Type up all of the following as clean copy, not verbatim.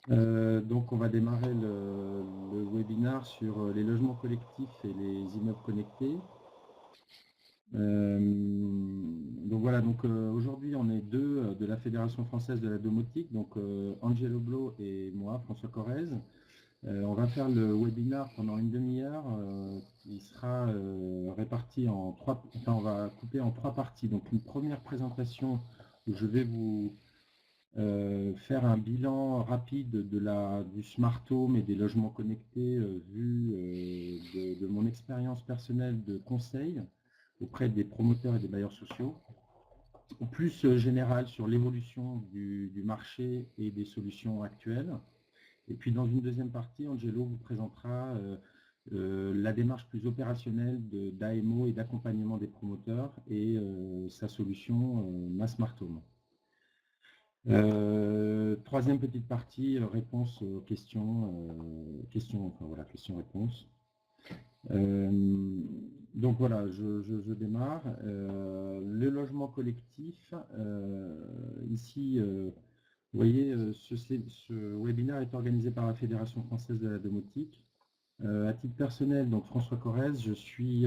Donc, on va démarrer le webinaire sur les logements collectifs et les immeubles connectés. Donc voilà, aujourd'hui on est deux de la Fédération française de la domotique, donc Angelo Blo et moi, François Corrèze. On va faire le webinaire pendant une demi-heure. Il sera réparti en trois, enfin on va couper en trois parties. Donc une première présentation où je vais vous faire un bilan rapide du smart home et des logements connectés vu de mon expérience personnelle de conseil auprès des promoteurs et des bailleurs sociaux, plus général sur l'évolution du marché et des solutions actuelles. Et puis dans une deuxième partie, Angelo vous présentera la démarche plus opérationnelle d'AMO et d'accompagnement des promoteurs et sa solution Ma Smart Home. Troisième petite partie, réponse aux questions-réponses. Donc voilà, je démarre. Le logement collectif, ici, vous voyez, ce webinaire est organisé par la Fédération française de la domotique. À titre personnel, donc François Corrèze, je suis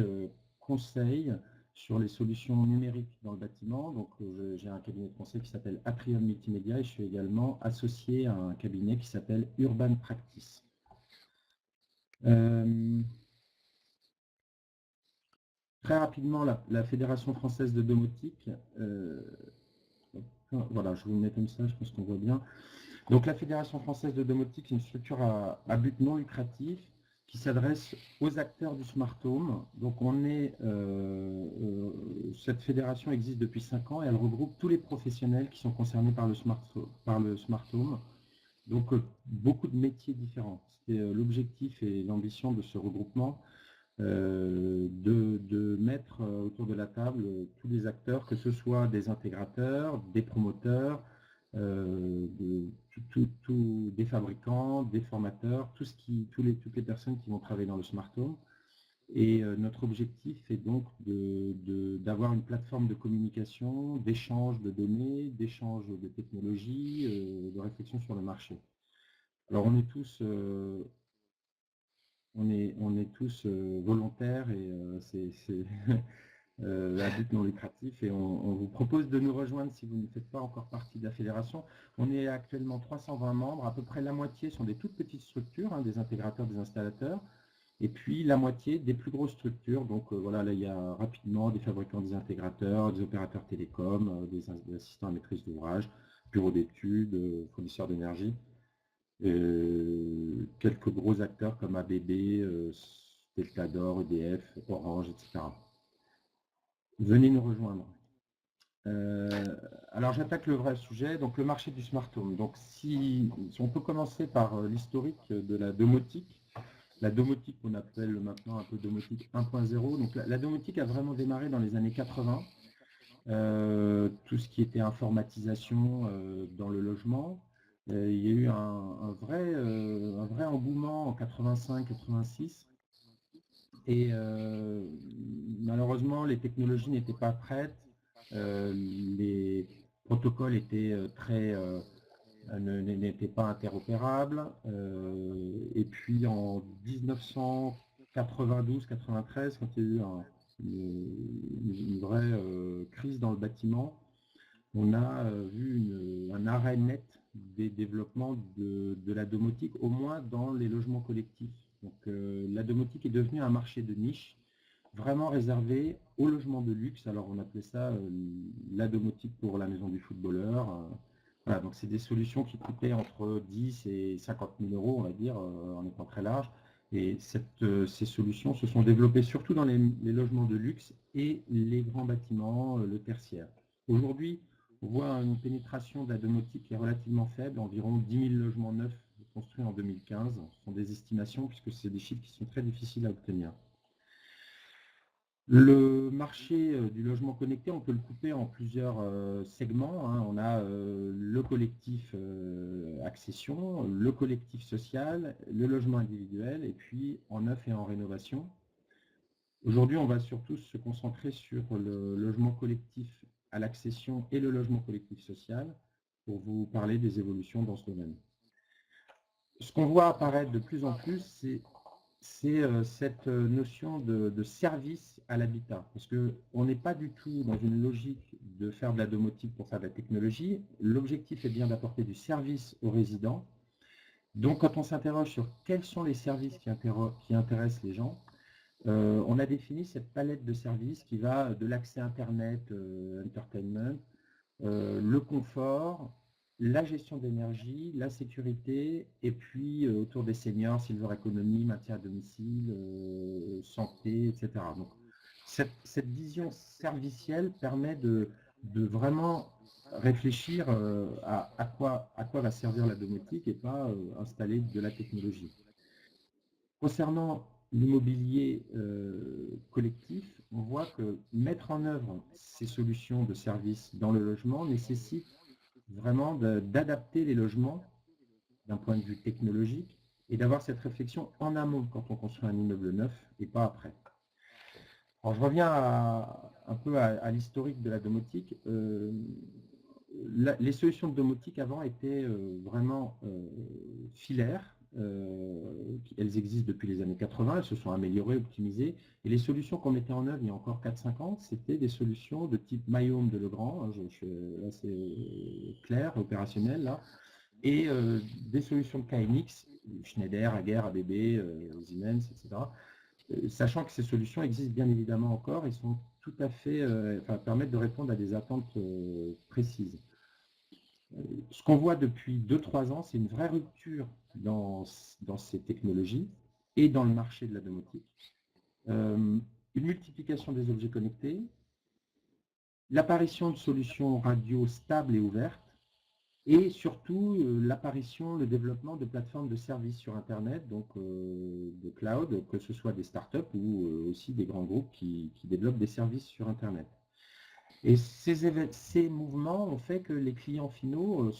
conseil sur les solutions numériques dans le bâtiment. Donc j'ai un cabinet de conseil qui s'appelle Atrium Multimédia et je suis également associé à un cabinet qui s'appelle Urban Practice. Très rapidement, la Fédération française de domotique, voilà, je vous le mets comme ça, je pense qu'on voit bien. Donc la Fédération française de domotique, c'est une structure à but non lucratif qui s'adresse aux acteurs du smart home. Donc cette fédération existe depuis 5 ans et elle regroupe tous les professionnels qui sont concernés par le smart home. Donc beaucoup de métiers différents. C'était l'objectif et l'ambition de ce regroupement, de mettre autour de la table tous les acteurs, que ce soit des intégrateurs, des promoteurs, des fabricants, des formateurs, toutes les personnes qui vont travailler dans le smart home. Et notre objectif est donc d'avoir une plateforme de communication, d'échange de données, d'échange de technologies, de réflexion sur le marché. Alors on est tous volontaires et c'est à but non lucratif et on vous propose de nous rejoindre si vous ne faites pas encore partie de la fédération. On est actuellement 320 membres, à peu près la moitié sont des toutes petites structures, des intégrateurs, des installateurs, et puis la moitié des plus grosses structures. Donc voilà, là il y a rapidement des fabricants, des intégrateurs, des opérateurs télécoms, des assistants à maîtrise d'ouvrage, bureaux d'études, fournisseurs d'énergie. Quelques gros acteurs comme ABB, Deltador, EDF, Orange, etc. Venez nous rejoindre. Alors j'attaque le vrai sujet, donc le marché du smart home. Donc si on peut commencer par l'historique de la domotique, qu'on appelle maintenant un peu domotique 1.0. Donc la domotique a vraiment démarré dans les années 80. Tout ce qui était informatisation dans le logement. Il y a eu un vrai engouement en 85-86. Et malheureusement, les technologies n'étaient pas prêtes. Les protocoles étaient n'étaient pas interopérables. Et puis en 1992-93, quand il y a eu une vraie crise dans le bâtiment, on a vu un arrêt net des développements de la domotique, au moins dans les logements collectifs. Donc la domotique est devenue un marché de niche, vraiment réservé aux logements de luxe. Alors on appelait ça la domotique pour la maison du footballeur. Voilà, donc c'est des solutions qui coûtaient entre 10 et 50 000 euros, on va dire, en étant très large. Et ces solutions se sont développées surtout dans les logements de luxe et les grands bâtiments, le tertiaire. Aujourd'hui, on voit une pénétration de la domotique qui est relativement faible, environ 10 000 logements neufs construits en 2015. Ce sont des estimations puisque c'est des chiffres qui sont très difficiles à obtenir. Le marché du logement connecté, on peut le couper en plusieurs segments. On a le collectif accession, le collectif social, le logement individuel, et puis en neuf et en rénovation. Aujourd'hui, on va surtout se concentrer sur le logement collectif à l'accession et le logement collectif social pour vous parler des évolutions dans ce domaine. ce qu'on voit apparaître de plus en plus, c'est cette notion de service à l'habitat. Parce qu'on n'est pas du tout dans une logique de faire de la domotique pour faire de la technologie. L'objectif est bien d'apporter du service aux résidents. Donc, quand on s'interroge sur quels sont les services qui intéressent les gens, on a défini cette palette de services qui va de l'accès Internet, entertainment, le confort, la gestion d'énergie, la sécurité, et puis autour des seniors, silver economy, maintien à domicile, santé, etc. Donc, cette vision servicielle permet de vraiment réfléchir à quoi va servir la domotique et pas installer de la technologie. Concernant l'immobilier collectif, on voit que mettre en œuvre ces solutions de services dans le logement nécessite vraiment d'adapter les logements d'un point de vue technologique et d'avoir cette réflexion en amont quand on construit un immeuble neuf et pas après. Alors je reviens un peu à l'historique de la domotique. Les solutions de domotique avant étaient vraiment filaires. Elles existent depuis les années 80, elles se sont améliorées, optimisées. Et les solutions qu'on mettait en œuvre il y a encore 4-5 ans, c'était des solutions de type MyHome de Legrand, là c'est clair, opérationnel, là, et des solutions de KNX, Schneider, Hager, ABB, Siemens, etc. Sachant que ces solutions existent bien évidemment encore et sont tout à fait, permettent de répondre à des attentes précises. Ce qu'on voit depuis 2-3 ans, c'est une vraie rupture dans ces technologies et dans le marché de la domotique. Une multiplication des objets connectés, l'apparition de solutions radio stables et ouvertes, et surtout l'apparition, le développement de plateformes de services sur Internet, donc de cloud, que ce soit des startups ou aussi des grands groupes qui développent des services sur Internet. Et ces mouvements ont fait que les clients finaux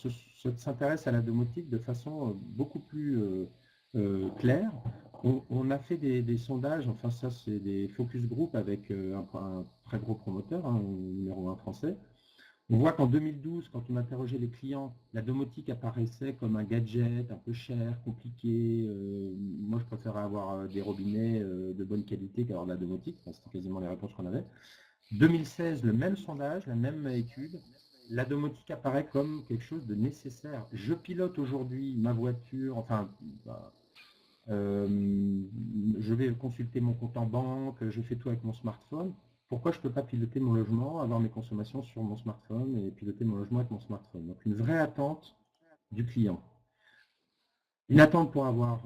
s'intéressent à la domotique de façon beaucoup plus claire. On a fait des sondages, enfin ça c'est des focus group avec un très gros promoteur, numéro 1 français. On voit qu'en 2012, quand on interrogeait les clients, la domotique apparaissait comme un gadget un peu cher, compliqué. Moi, je préférais avoir des robinets de bonne qualité qu'avoir de la domotique. Enfin, c'était quasiment les réponses qu'on avait. 2016, le même sondage, la même étude. La domotique apparaît comme quelque chose de nécessaire. Je pilote aujourd'hui ma voiture, enfin, je vais consulter mon compte en banque, je fais tout avec mon smartphone. Pourquoi je ne peux pas piloter mon logement, avoir mes consommations sur mon smartphone et piloter mon logement avec mon smartphone? Donc une vraie attente du client. Une attente pour avoir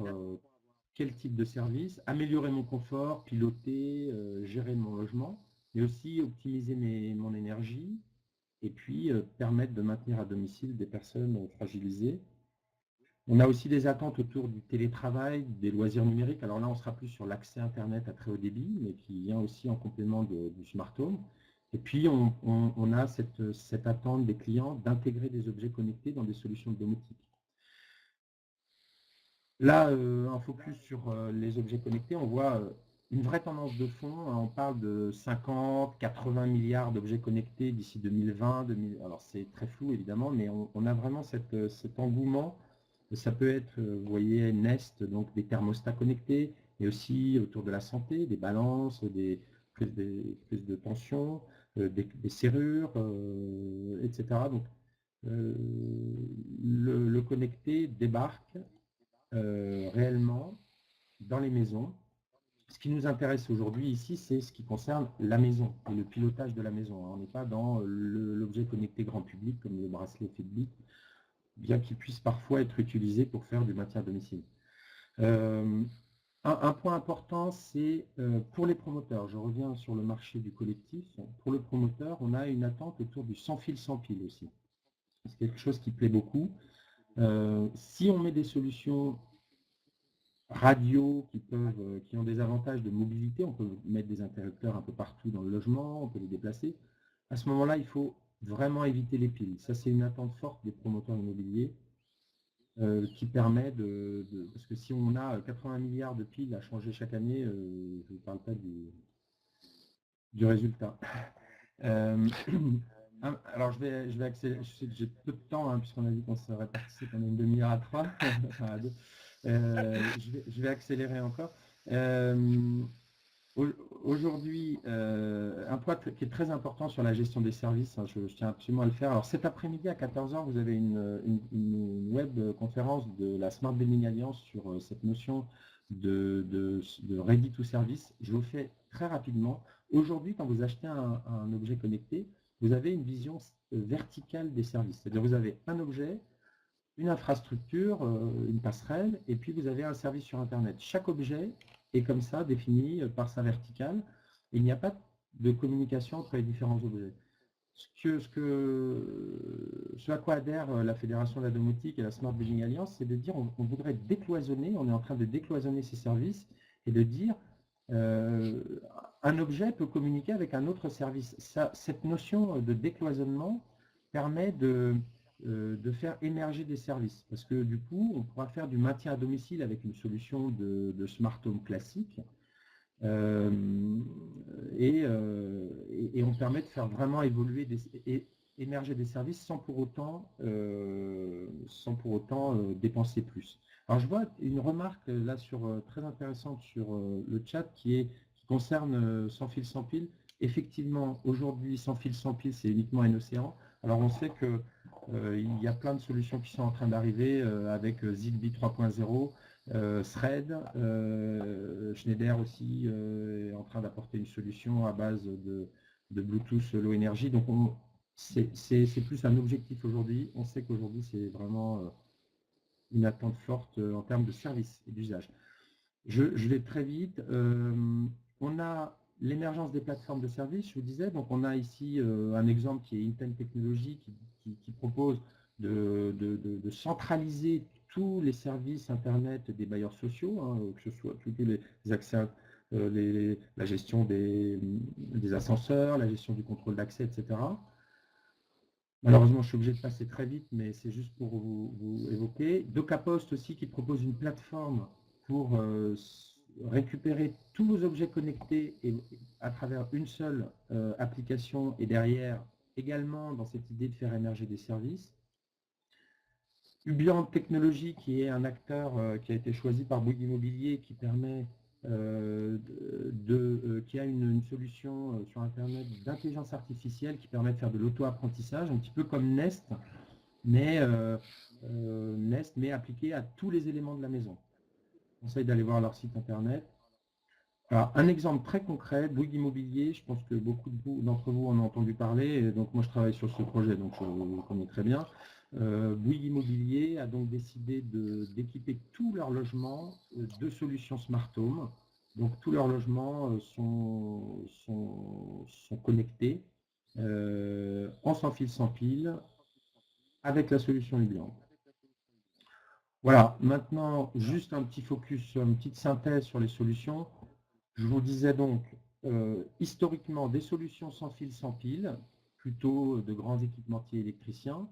quel type de service, améliorer mon confort, piloter, gérer mon logement, mais aussi optimiser mon énergie et puis permettre de maintenir à domicile des personnes fragilisées. On a aussi des attentes autour du télétravail, des loisirs numériques. Alors là, on sera plus sur l'accès Internet à très haut débit, mais qui vient aussi en complément du smart home. Et puis, on a cette attente des clients d'intégrer des objets connectés dans des solutions de domotique. Là, un focus sur les objets connectés, on voit une vraie tendance de fond. On parle de 50, 80 milliards d'objets connectés d'ici 2020. Alors, c'est très flou, évidemment, mais on a vraiment cet engouement. Ça peut être, vous voyez, Nest, donc des thermostats connectés, mais aussi autour de la santé, des balances, des prises de tension, des serrures, etc. Donc, le connecté débarque réellement dans les maisons. Ce qui nous intéresse aujourd'hui ici, c'est ce qui concerne la maison et le pilotage de la maison. On n'est pas dans l'objet connecté grand public comme le bracelet Fitbit, bien qu'il puisse parfois être utilisé pour faire du maintien à domicile. Un point important, c'est pour les promoteurs. Je reviens sur le marché du collectif. Pour le promoteur, on a une attente autour du sans fil sans pile aussi. C'est quelque chose qui plaît beaucoup. Si on met des solutions radio qui ont des avantages de mobilité, on peut mettre des interrupteurs un peu partout dans le logement, on peut les déplacer. À ce moment-là, il faut vraiment éviter les piles. Ça, c'est une attente forte des promoteurs immobiliers qui permet parce que si on a 80 milliards de piles à changer chaque année, je ne parle pas du résultat. Alors, je vais accélérer. Je sais que j'ai peu de temps, puisqu'on a dit qu'on se répartissait pendant une demi-heure à 3. Enfin, à 2. Je vais accélérer encore. Euh, Aujourd'hui, un point qui est très important sur la gestion des services, hein, je tiens absolument à le faire. Alors cet après-midi à 14 h, vous avez une web conférence de la Smart Building Alliance sur cette notion de Ready to Service. Je vous fais très rapidement. Aujourd'hui, quand vous achetez un objet connecté, vous avez une vision verticale des services. C'est-à-dire vous avez un objet, une infrastructure, une passerelle, et puis vous avez un service sur Internet. Chaque objet est comme ça, défini par sa verticale. Il n'y a pas de communication entre les différents objets. Ce à quoi adhère la Fédération de la domotique et la Smart Building Alliance, c'est de dire on voudrait décloisonner, on est en train de décloisonner ces services et de dire un objet peut communiquer avec un autre service. Cette notion de décloisonnement permet de faire émerger des services. Parce que du coup, on pourra faire du maintien à domicile avec une solution de smart home classique. Et on permet de faire vraiment évoluer émerger des services sans pour autant dépenser plus. Alors je vois une remarque là très intéressante sur le chat qui concerne sans fil sans pile. Effectivement, aujourd'hui, sans fil sans pile, c'est uniquement un océan. Alors on sait que il y a plein de solutions qui sont en train d'arriver avec Zigbee 3.0, Thread, Schneider aussi est en train d'apporter une solution à base de Bluetooth Low Energy. Donc c'est plus un objectif aujourd'hui. On sait qu'aujourd'hui c'est vraiment une attente forte en termes de service et d'usage. Je vais très vite. On a l'émergence des plateformes de services, je vous disais. Donc on a ici un exemple qui est Intel Technologies qui propose de centraliser tous les services Internet des bailleurs sociaux, hein, que ce soit tous les accès, la gestion des ascenseurs, la gestion du contrôle d'accès, etc. Malheureusement, je suis obligé de passer très vite, mais c'est juste pour vous évoquer. DocaPost aussi qui propose une plateforme pour récupérer tous vos objets connectés à travers une seule application et derrière également dans cette idée de faire émerger des services. Ubiant Technologies qui est un acteur qui a été choisi par Bouygues Immobilier qui permet qui a une solution sur Internet d'intelligence artificielle qui permet de faire de l'auto-apprentissage, un petit peu comme Nest, mais appliqué à tous les éléments de la maison. Je conseille d'aller voir leur site Internet. Alors, un exemple très concret, Bouygues Immobilier, je pense que beaucoup d'entre vous en ont entendu parler, et donc moi je travaille sur ce projet, donc je le connais très bien. Bouygues Immobilier a donc décidé d'équiper tous leurs logements de solutions Smart Home. Donc tous leurs logements sont connectés en sans fil sans pile avec la solution Ubiant. Voilà, maintenant juste un petit focus, une petite synthèse sur les solutions. Je vous disais donc, historiquement, des solutions sans fil, sans pile, plutôt de grands équipementiers électriciens.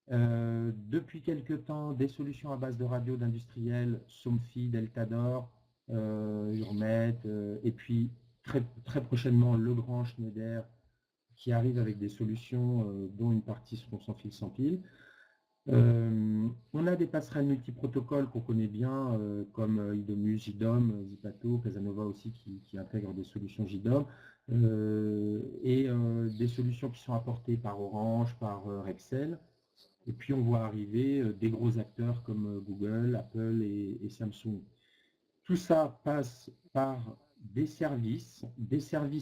Depuis quelque temps, des solutions à base de radio d'industriels, Somfy, Deltador, Hurmet, et puis très prochainement Legrand, Schneider, qui arrivent avec des solutions dont une partie seront sans fil, sans pile. On a des passerelles multiprotocoles qu'on connaît bien, comme Idomus, JDOM, Zipato, Casanova aussi qui intègrent des solutions JDOM, et des solutions qui sont apportées par Orange, par Rexel. Et puis on voit arriver des gros acteurs comme Google, Apple et Samsung. Tout ça passe par des services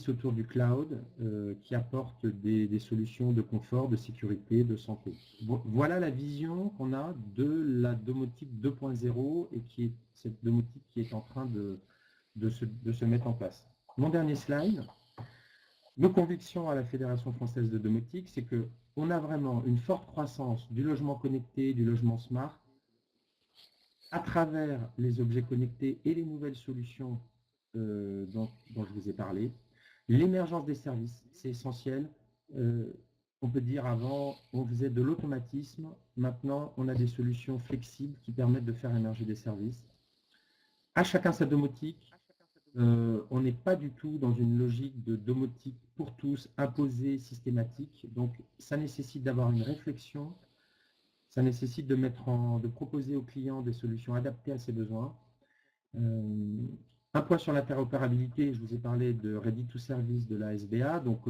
autour du cloud qui apportent des solutions de confort, de sécurité, de santé. Voilà la vision qu'on a de la domotique 2.0 et qui est cette domotique qui est en train de se mettre en place. Mon dernier slide. Nos convictions à la Fédération française de domotique, c'est qu'on a vraiment une forte croissance du logement connecté, du logement smart, à travers les objets connectés et les nouvelles solutions dont je vous ai parlé. L'émergence des services, c'est essentiel. On peut dire avant, on faisait de l'automatisme. Maintenant, on a des solutions flexibles qui permettent de faire émerger des services. À chacun sa domotique. On n'est pas du tout dans une logique de domotique pour tous, imposée, systématique. Donc, ça nécessite d'avoir une réflexion. ça nécessite de proposer aux clients des solutions adaptées à ses besoins. Un point sur l'interopérabilité, je vous ai parlé de Ready to Service de la SBA. Donc,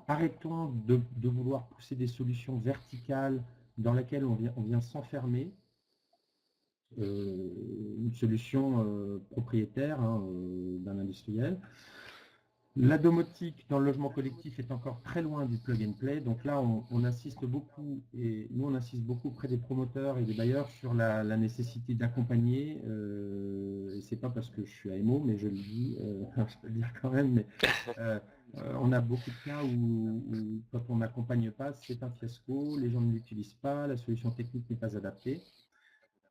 arrêtons de vouloir pousser des solutions verticales dans lesquelles on vient s'enfermer. Une solution propriétaire d'un industriel. La domotique dans le logement collectif est encore très loin du plug and play. Donc là, on insiste beaucoup, et nous on insiste beaucoup auprès des promoteurs et des bailleurs sur la nécessité d'accompagner. Et c'est pas parce que je suis AMO, mais je le dis, je peux le dire quand même, mais on a beaucoup de cas où quand on n'accompagne pas, c'est un fiasco, les gens ne l'utilisent pas, la solution technique n'est pas adaptée.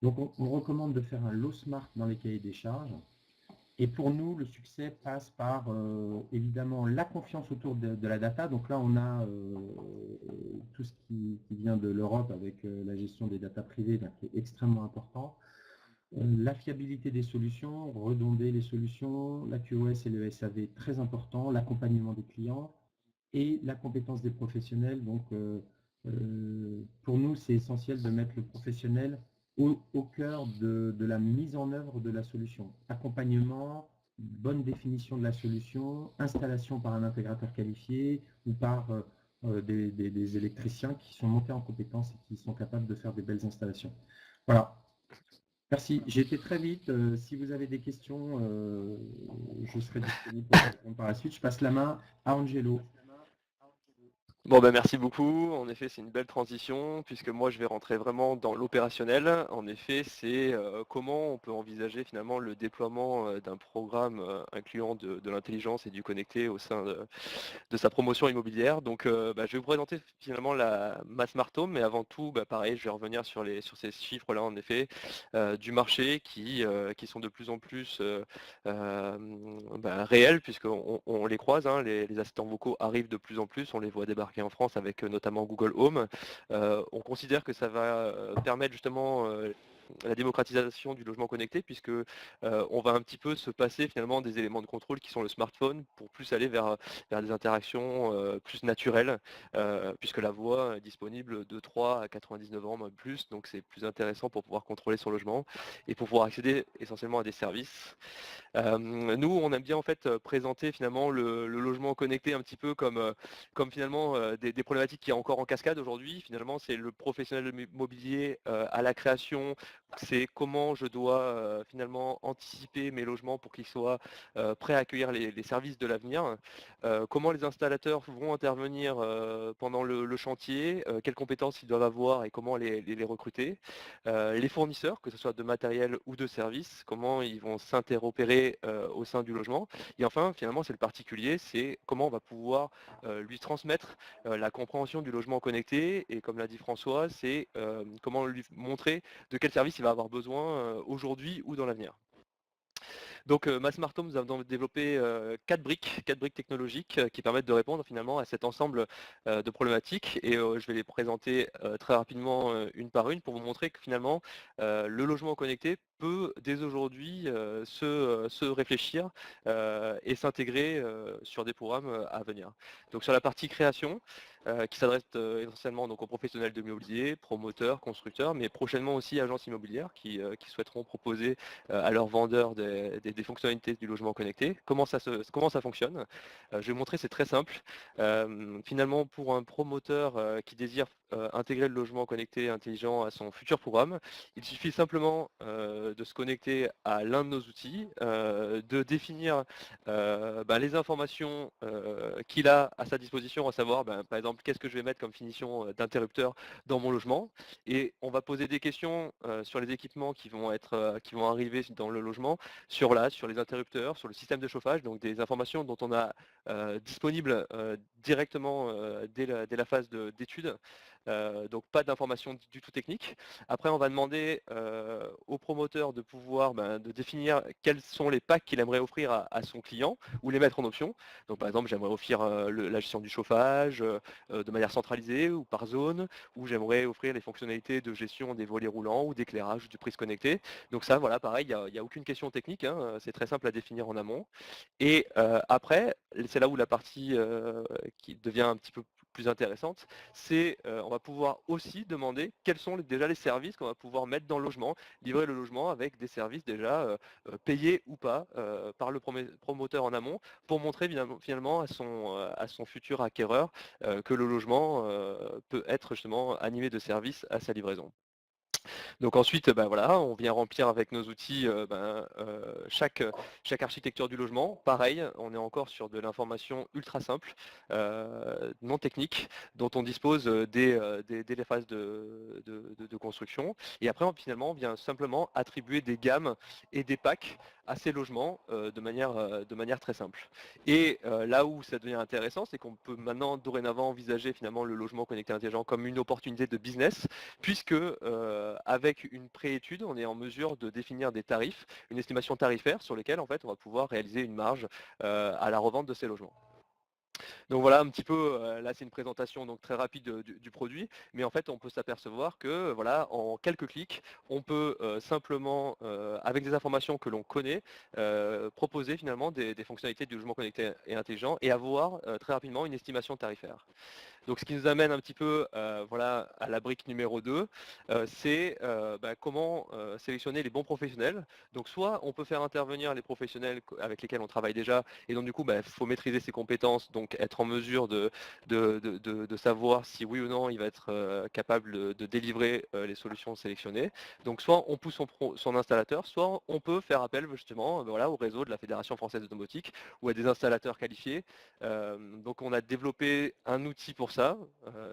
Donc on recommande de faire un low smart dans les cahiers des charges. Et pour nous, le succès passe par évidemment la confiance autour de la data. Donc là, on a tout ce qui vient de l'Europe avec la gestion des data privées, qui est extrêmement important. La fiabilité des solutions, redonder les solutions, la QoS et le SAV, très important, l'accompagnement des clients et la compétence des professionnels. Donc pour nous, c'est essentiel de mettre le professionnel au cœur de la mise en œuvre de la solution. Accompagnement, bonne définition de la solution, installation par un intégrateur qualifié ou par des électriciens qui sont montés en compétences et qui sont capables de faire des belles installations. Voilà. Merci. J'ai été très vite. Si vous avez des questions, je serai disponible pour répondre par la suite. Je passe la main à Angelo. Bon, ben merci beaucoup. En effet, c'est une belle transition puisque moi, je vais rentrer vraiment dans l'opérationnel. En effet, c'est comment on peut envisager finalement le déploiement d'un programme incluant de l'intelligence et du connecté au sein de sa promotion immobilière. Donc, je vais vous présenter finalement la MassMartome, mais avant tout, pareil, je vais revenir sur ces chiffres-là, en effet, du marché qui sont de plus en plus réels puisqu'on les croise. Hein, les assistants vocaux arrivent de plus en plus, on les voit débarquer en France avec notamment Google Home. On considère que ça va permettre justement la démocratisation du logement connecté puisque on va un petit peu se passer finalement des éléments de contrôle qui sont le smartphone pour plus aller vers des interactions plus naturelles puisque la voix est disponible de 3 à 99 ans même plus, donc c'est plus intéressant pour pouvoir contrôler son logement et pour pouvoir accéder essentiellement à des services. Nous, on aime bien en fait présenter finalement le logement connecté un petit peu comme finalement des problématiques qui est encore en cascade aujourd'hui. Finalement, c'est le professionnel mobilier à la création, c'est comment je dois finalement anticiper mes logements pour qu'ils soient prêts à accueillir les services de l'avenir, comment les installateurs vont intervenir pendant le chantier, quelles compétences ils doivent avoir et comment les recruter, les fournisseurs, que ce soit de matériel ou de services, comment ils vont s'interopérer au sein du logement. Et enfin, finalement, c'est le particulier, c'est comment on va pouvoir lui transmettre la compréhension du logement connecté. Et comme l'a dit François, c'est comment lui montrer de quel service il va avoir besoin aujourd'hui ou dans l'avenir. Donc MassMartome, nous avons développé 4 briques technologiques qui permettent de répondre finalement à cet ensemble de problématiques et je vais les présenter très rapidement une par une pour vous montrer que finalement le logement connecté peut dès aujourd'hui se réfléchir et s'intégrer sur des programmes à venir. Donc sur la partie création, qui s'adresse essentiellement donc, aux professionnels de l'immobilier, promoteurs, constructeurs, mais prochainement aussi agences immobilières qui souhaiteront proposer à leurs vendeurs des fonctionnalités du logement connecté. Comment ça fonctionne? Je vais vous montrer, c'est très simple. Finalement, pour un promoteur qui désire intégrer le logement connecté intelligent à son futur programme, il suffit simplement de se connecter à l'un de nos outils, de définir les informations qu'il a à sa disposition, à savoir par exemple qu'est-ce que je vais mettre comme finition d'interrupteur dans mon logement, et on va poser des questions sur les équipements qui vont arriver dans le logement, sur les interrupteurs, sur le système de chauffage, donc des informations dont on a disponibles directement dès la phase d'étude. Donc pas d'informations du tout techniques. Après, on va demander au promoteur de pouvoir de définir quels sont les packs qu'il aimerait offrir à son client ou les mettre en option. Donc par exemple, j'aimerais offrir la gestion du chauffage de manière centralisée ou par zone, ou j'aimerais offrir les fonctionnalités de gestion des volets roulants ou d'éclairage ou du prise connectée. Donc ça, voilà, pareil, il n'y a aucune question technique, hein, c'est très simple à définir en amont. Et après, c'est là où la partie qui devient un petit peu plus intéressante, c'est on va pouvoir aussi demander quels sont déjà les services qu'on va pouvoir mettre dans le logement, livrer le logement avec des services déjà payés ou pas par le promoteur en amont pour montrer finalement à son futur acquéreur que le logement peut être justement animé de services à sa livraison. Donc ensuite, voilà, on vient remplir avec nos outils chaque architecture du logement. Pareil, on est encore sur de l'information ultra simple, non technique, dont on dispose dès les phases de construction. Et après, finalement, on vient simplement attribuer des gammes et des packs à ces logements de manière très simple. Et là où ça devient intéressant, c'est qu'on peut maintenant dorénavant envisager finalement le logement connecté intelligent comme une opportunité de business, puisque avec une préétude, on est en mesure de définir des tarifs, une estimation tarifaire sur lesquels en fait on va pouvoir réaliser une marge à la revente de ces logements. Donc voilà un petit peu, là c'est une présentation donc très rapide du produit, mais en fait on peut s'apercevoir que voilà, en quelques clics, on peut simplement, avec des informations que l'on connaît, proposer finalement des fonctionnalités du logement connecté et intelligent et avoir très rapidement une estimation tarifaire. Donc ce qui nous amène un petit peu voilà, à la brique numéro 2, c'est comment sélectionner les bons professionnels. Donc soit on peut faire intervenir les professionnels avec lesquels on travaille déjà, et donc du coup il faut maîtriser ses compétences, donc être en mesure de savoir si oui ou non il va être capable de délivrer les solutions sélectionnées. Donc soit on pousse son installateur, soit on peut faire appel justement voilà, au réseau de la Fédération française de domotique ou à des installateurs qualifiés. Donc on a développé un outil pour ça.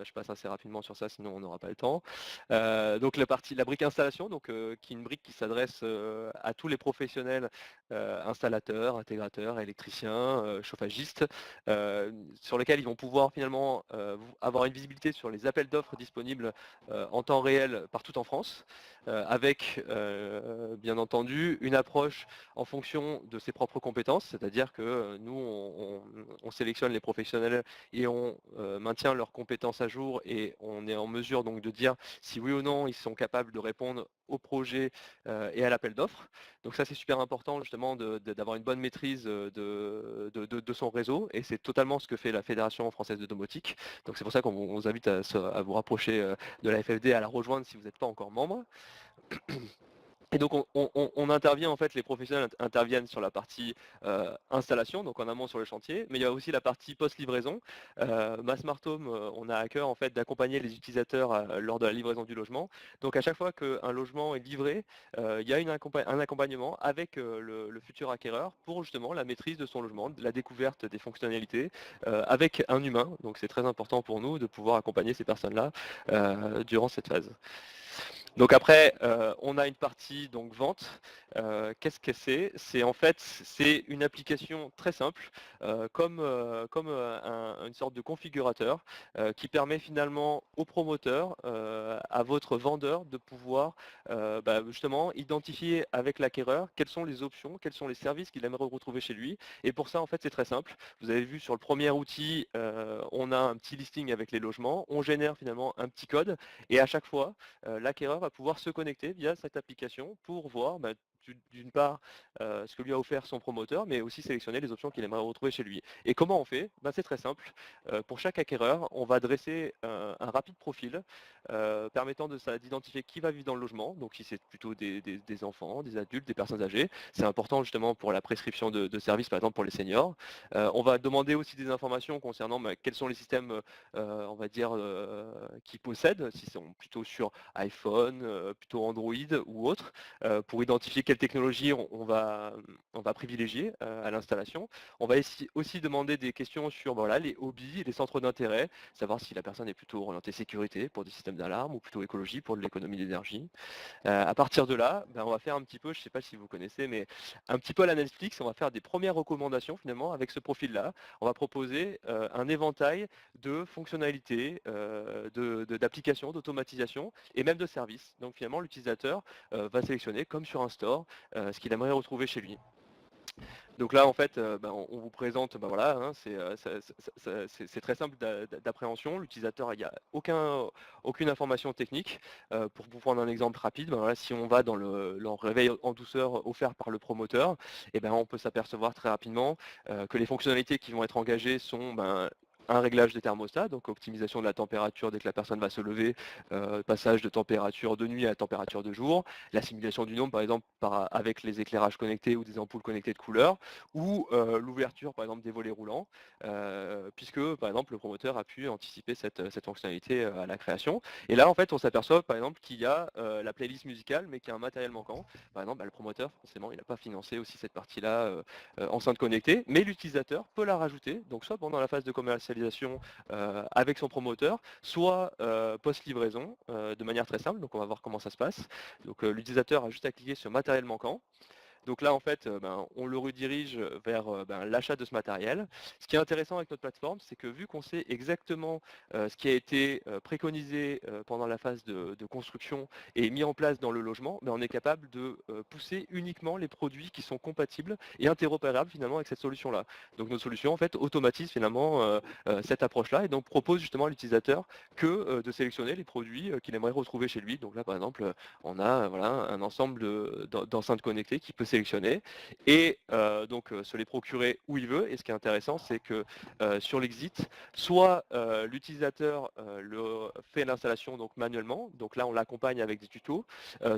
Je passe assez rapidement sur ça, sinon on n'aura pas le temps. Donc la brique installation, donc, qui est une brique qui s'adresse à tous les professionnels, installateurs, intégrateurs, électriciens, chauffagistes, sur lesquels ils vont pouvoir finalement avoir une visibilité sur les appels d'offres disponibles en temps réel partout en France, avec bien entendu une approche en fonction de ses propres compétences, c'est-à-dire que nous on sélectionne les professionnels et on maintient leurs compétences à jour et on est en mesure donc de dire si oui ou non ils sont capables de répondre au projet et à l'appel d'offres. Donc ça c'est super important justement d'avoir une bonne maîtrise de son réseau et c'est totalement ce que fait la Fédération française de domotique. Donc c'est pour ça qu'on vous invite à vous rapprocher de la FFD, à la rejoindre si vous n'êtes pas encore membre. Et donc on intervient en fait, les professionnels interviennent sur la partie installation, donc en amont sur le chantier, mais il y a aussi la partie post-livraison. Ma Smart Home, on a à cœur en fait d'accompagner les utilisateurs lors de la livraison du logement. Donc à chaque fois qu'un logement est livré, il y a un accompagnement avec le futur acquéreur pour justement la maîtrise de son logement, la découverte des fonctionnalités avec un humain. Donc c'est très important pour nous de pouvoir accompagner ces personnes-là durant cette phase. Donc après, on a une partie donc vente. Qu'est-ce que c'est? C'est en fait une application très simple, comme une sorte de configurateur qui permet finalement au promoteur, à votre vendeur, de pouvoir justement identifier avec l'acquéreur quelles sont les options, quels sont les services qu'il aimerait retrouver chez lui. Et pour ça, en fait, c'est très simple. Vous avez vu sur le premier outil, on a un petit listing avec les logements. On génère finalement un petit code et à chaque fois, l'acquéreur va pouvoir se connecter via cette application pour voir d'une part ce que lui a offert son promoteur, mais aussi sélectionner les options qu'il aimerait retrouver chez lui. Et comment on fait? C'est très simple. Pour chaque acquéreur, on va dresser un rapide profil permettant d'identifier qui va vivre dans le logement, donc si c'est plutôt des enfants, des adultes, des personnes âgées. C'est important justement pour la prescription de services, par exemple pour les seniors. On va demander aussi des informations concernant quels sont les systèmes, on va dire, qui possèdent, si c'est plutôt sur iPhone, plutôt Android ou autre, pour identifier quelle technologie on va privilégier à l'installation. On va aussi demander des questions sur les hobbies, les centres d'intérêt, savoir si la personne est plutôt orientée sécurité pour des systèmes d'alarme ou plutôt écologie pour de l'économie d'énergie. À partir de là, on va faire un petit peu, je ne sais pas si vous connaissez, mais un petit peu à la Netflix, on va faire des premières recommandations finalement avec ce profil-là. On va proposer un éventail de fonctionnalités, d'applications, d'automatisation et même de services. Donc finalement, l'utilisateur va sélectionner, comme sur un store, ce qu'il aimerait retrouver chez lui. Donc là, en fait, on vous présente, c'est très simple d'appréhension. L'utilisateur, il n'y a aucune information technique. Pour vous prendre un exemple rapide, si on va dans le réveil en douceur offert par le promoteur, on peut s'apercevoir très rapidement que les fonctionnalités qui vont être engagées sont un réglage des thermostats, donc optimisation de la température dès que la personne va se lever, passage de température de nuit à température de jour, la simulation du nombre par exemple avec les éclairages connectés ou des ampoules connectées de couleur, ou l'ouverture par exemple des volets roulants, puisque par exemple le promoteur a pu anticiper cette fonctionnalité à la création. Et là en fait on s'aperçoit par exemple qu'il y a la playlist musicale mais qu'il y a un matériel manquant. Par exemple le promoteur forcément il n'a pas financé aussi cette partie-là enceinte connectée, mais l'utilisateur peut la rajouter, donc soit pendant la phase de commercialisation avec son promoteur, soit post-livraison de manière très simple, donc on va voir comment ça se passe. Donc l'utilisateur a juste à cliquer sur matériel manquant. Donc là, en fait, on le redirige vers l'achat de ce matériel. Ce qui est intéressant avec notre plateforme, c'est que vu qu'on sait exactement ce qui a été préconisé pendant la phase de construction et mis en place dans le logement, on est capable de pousser uniquement les produits qui sont compatibles et interopérables finalement avec cette solution-là. Donc notre solution, en fait, automatise finalement cette approche-là et donc propose justement à l'utilisateur que de sélectionner les produits qu'il aimerait retrouver chez lui. Donc là, par exemple, on a voilà, un ensemble d'enceintes connectées qui peut sélectionner et donc se les procurer où il veut. Et ce qui est intéressant, c'est que sur l'exit, soit l'utilisateur fait l'installation donc manuellement, donc là on l'accompagne avec des tutos,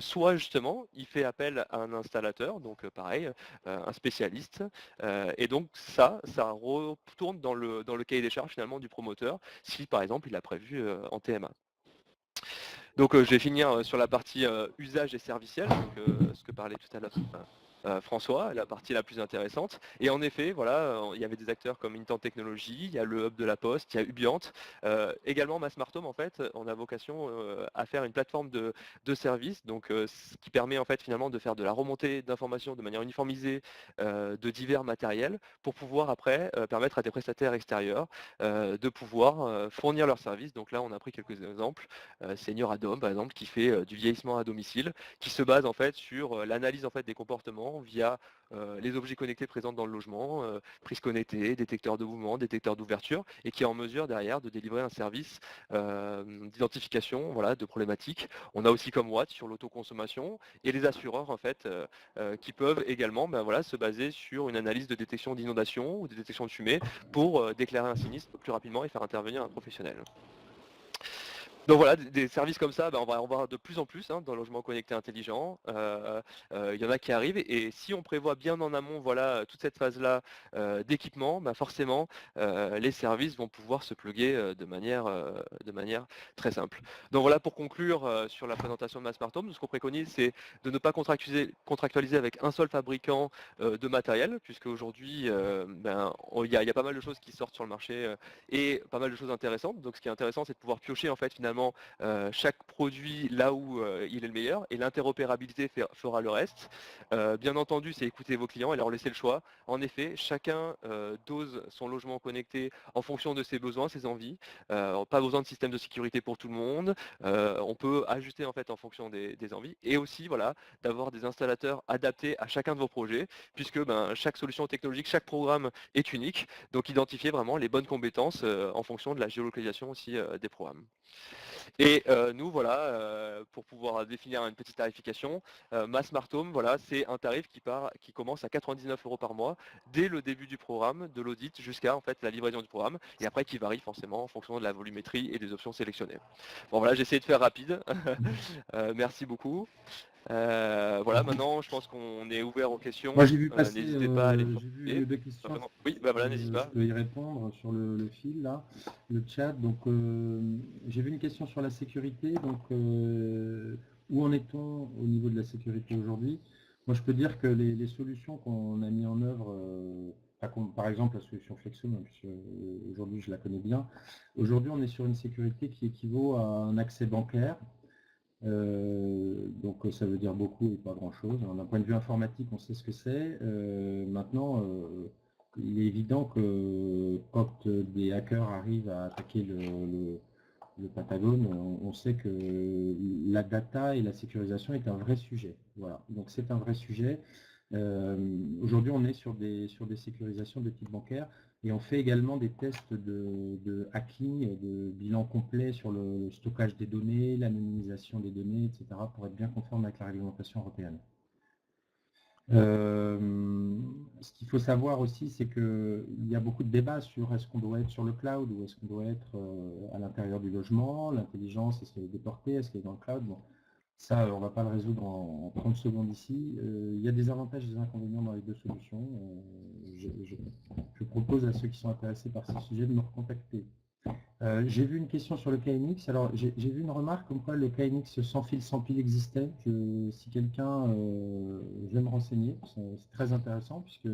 soit justement il fait appel à un installateur, donc pareil, un spécialiste, et donc ça retourne dans le cahier des charges finalement du promoteur, si par exemple il a prévu en TMA. Donc je vais finir sur la partie usage et serviciel, donc, ce que parlait tout à l'heure François, la partie la plus intéressante. Et en effet, voilà, il y avait des acteurs comme Intent Technologies, il y a le Hub de la Poste, il y a Ubiant. Également, MassMartHome, en fait, on a vocation à faire une plateforme de services, donc ce qui permet en fait finalement de faire de la remontée d'informations de manière uniformisée de divers matériels pour pouvoir après permettre à des prestataires extérieurs de pouvoir fournir leurs services. Donc là, on a pris quelques exemples. Senior Adom, par exemple, qui fait du vieillissement à domicile, qui se base en fait sur l'analyse en fait des comportements via les objets connectés présents dans le logement, prises connectées, détecteurs de mouvement, détecteurs d'ouverture, et qui est en mesure derrière de délivrer un service d'identification voilà, de problématiques. On a aussi comme Watt sur l'autoconsommation et les assureurs en fait qui peuvent également voilà, se baser sur une analyse de détection d'inondation ou de détection de fumée pour déclarer un sinistre plus rapidement et faire intervenir un professionnel. Donc voilà, des services comme ça, on va en voir de plus en plus dans le logement connecté intelligent. Il y en a qui arrivent et si on prévoit bien en amont voilà, toute cette phase-là d'équipement, forcément les services vont pouvoir se plugger de manière très simple. Donc voilà, pour conclure sur la présentation de MassMarThome, ce qu'on préconise, c'est de ne pas contractualiser avec un seul fabricant de matériel, puisque aujourd'hui, il y a pas mal de choses qui sortent sur le marché et pas mal de choses intéressantes. Donc ce qui est intéressant, c'est de pouvoir piocher en fait finalement chaque produit là où il est le meilleur et l'interopérabilité fera le reste. Bien entendu, c'est écouter vos clients et leur laisser le choix. En effet, chacun dose son logement connecté en fonction de ses besoins, ses envies. Pas besoin de système de sécurité pour tout le monde. On peut ajuster en fait en fonction des envies et aussi voilà d'avoir des installateurs adaptés à chacun de vos projets, puisque chaque solution technologique, chaque programme est unique. Donc identifier vraiment les bonnes compétences en fonction de la géolocalisation aussi des programmes. Et nous, voilà, pour pouvoir définir une petite tarification, MassMarThome, voilà, c'est un tarif qui commence à 99 € par mois dès le début du programme, de l'audit jusqu'à en fait la livraison du programme, et après qui varie forcément en fonction de la volumétrie et des options sélectionnées. Bon voilà, j'ai essayé de faire rapide. Merci beaucoup. Voilà, maintenant je pense qu'on est ouvert aux Moi, questions. j'ai vu passer, N'hésitez pas à les j'ai formuler. vu deux questions. Oui, voilà, n'hésite Je pas. peux y répondre sur le fil, là, le chat. Donc, j'ai vu une question sur la sécurité. Donc, où en est-on au niveau de la sécurité aujourd'hui? Moi, je peux dire que les solutions qu'on a mis en œuvre, par exemple la solution Flexum, puisque aujourd'hui je la connais bien, aujourd'hui on est sur une sécurité qui équivaut à un accès bancaire. Donc ça veut dire beaucoup et pas grand-chose. D'un point de vue informatique, on sait ce que c'est. Maintenant, il est évident que quand des hackers arrivent à attaquer le Patagone, on sait que la data et la sécurisation est un vrai sujet. Voilà. Donc c'est un vrai sujet. Aujourd'hui, on est sur des sécurisations de type bancaire et on fait également des tests de hacking, de bilan complet sur le stockage des données, l'anonymisation des données, etc. pour être bien conforme avec la réglementation européenne. Ce qu'il faut savoir aussi, c'est qu'il y a beaucoup de débats sur est-ce qu'on doit être sur le cloud ou est-ce qu'on doit être à l'intérieur du logement, l'intelligence, est-ce qu'elle est déportée, est-ce qu'elle est dans le cloud. Bon, ça, on ne va pas le résoudre en 30 secondes ici. Il y a des avantages et des inconvénients dans les deux solutions. Je propose à ceux qui sont intéressés par ce sujet de me recontacter. J'ai vu une question sur le KNX. Alors, j'ai vu une remarque comme quoi le KNX sans fil, sans pile existait. Si quelqu'un veut me renseigner, c'est très intéressant puisque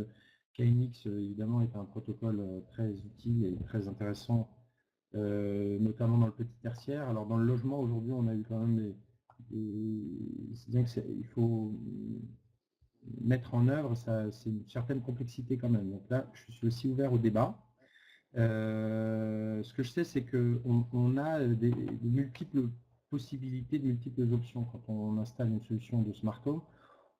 KNX, évidemment, est un protocole très utile et très intéressant, notamment dans le petit tertiaire. Alors, dans le logement, aujourd'hui, on a eu quand même il faut mettre en œuvre, c'est une certaine complexité quand même. Donc là, je suis aussi ouvert au débat. Ce que je sais, c'est qu'on a des multiples possibilités, de multiples options quand on installe une solution de smart home.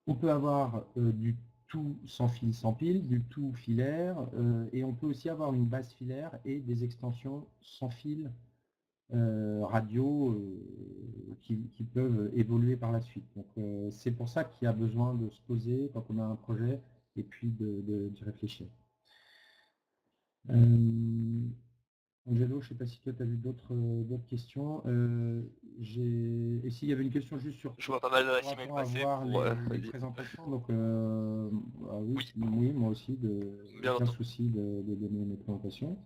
On peut avoir du tout sans fil, sans pile, du tout filaire, et on peut aussi avoir une base filaire et des extensions sans fil radio qui peuvent évoluer par la suite. Donc c'est pour ça qu'il y a besoin de se poser quand on a un projet et puis d'y réfléchir. Angelo, je ne sais pas si toi tu as vu d'autres questions. Et s'il y avait une question juste sur Je vois pas mal d'adresses email passer pour les présentations, donc oui, moi aussi, bien aucun entendu. souci de donner mes présentations.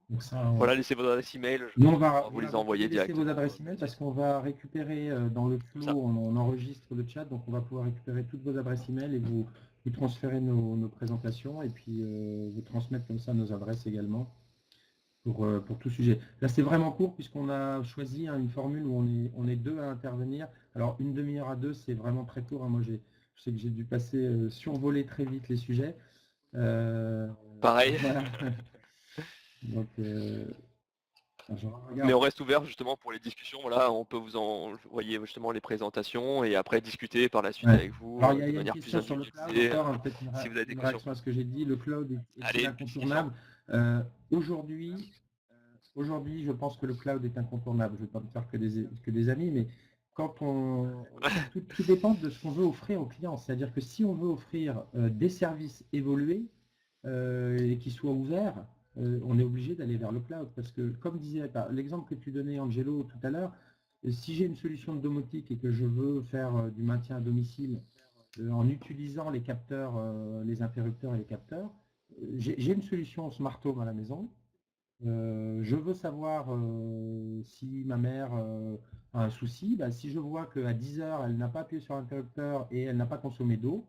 Donc ça, Voilà, laissez vos adresses email, nous, on va vous les envoyer laisser vos directement. adresses email parce qu'on va récupérer dans le flow, on enregistre le chat, donc on va pouvoir récupérer toutes vos adresses email et vous transférer nos présentations et puis vous transmettre comme ça nos adresses également pour tout sujet. Là, c'est vraiment court puisqu'on a choisi une formule où on est deux à intervenir. Alors, une demi-heure à deux, c'est vraiment très court. Moi, je sais que j'ai dû passer, survoler très vite les sujets. Pareil. Voilà. Donc, mais on reste ouvert justement pour les discussions. Voilà, on peut vous envoyer justement les présentations et après discuter par la suite avec vous de manière plus individualisée. Si vous avez des questions à ce que j'ai dit, le cloud est incontournable. Aujourd'hui, je pense que le cloud est incontournable. Je ne vais pas me faire que des amis, mais quand tout dépend de ce qu'on veut offrir aux clients. C'est-à-dire que si on veut offrir des services évolués et qui soient ouverts, on est obligé d'aller vers le cloud. Parce que, comme disait l'exemple que tu donnais, Angelo, tout à l'heure, si j'ai une solution de domotique et que je veux faire du maintien à domicile en utilisant les capteurs, les interrupteurs et les capteurs, j'ai une solution smart home à la maison. Je veux savoir si ma mère a un souci. Si je vois qu'à 10 heures, elle n'a pas appuyé sur l'interrupteur et elle n'a pas consommé d'eau,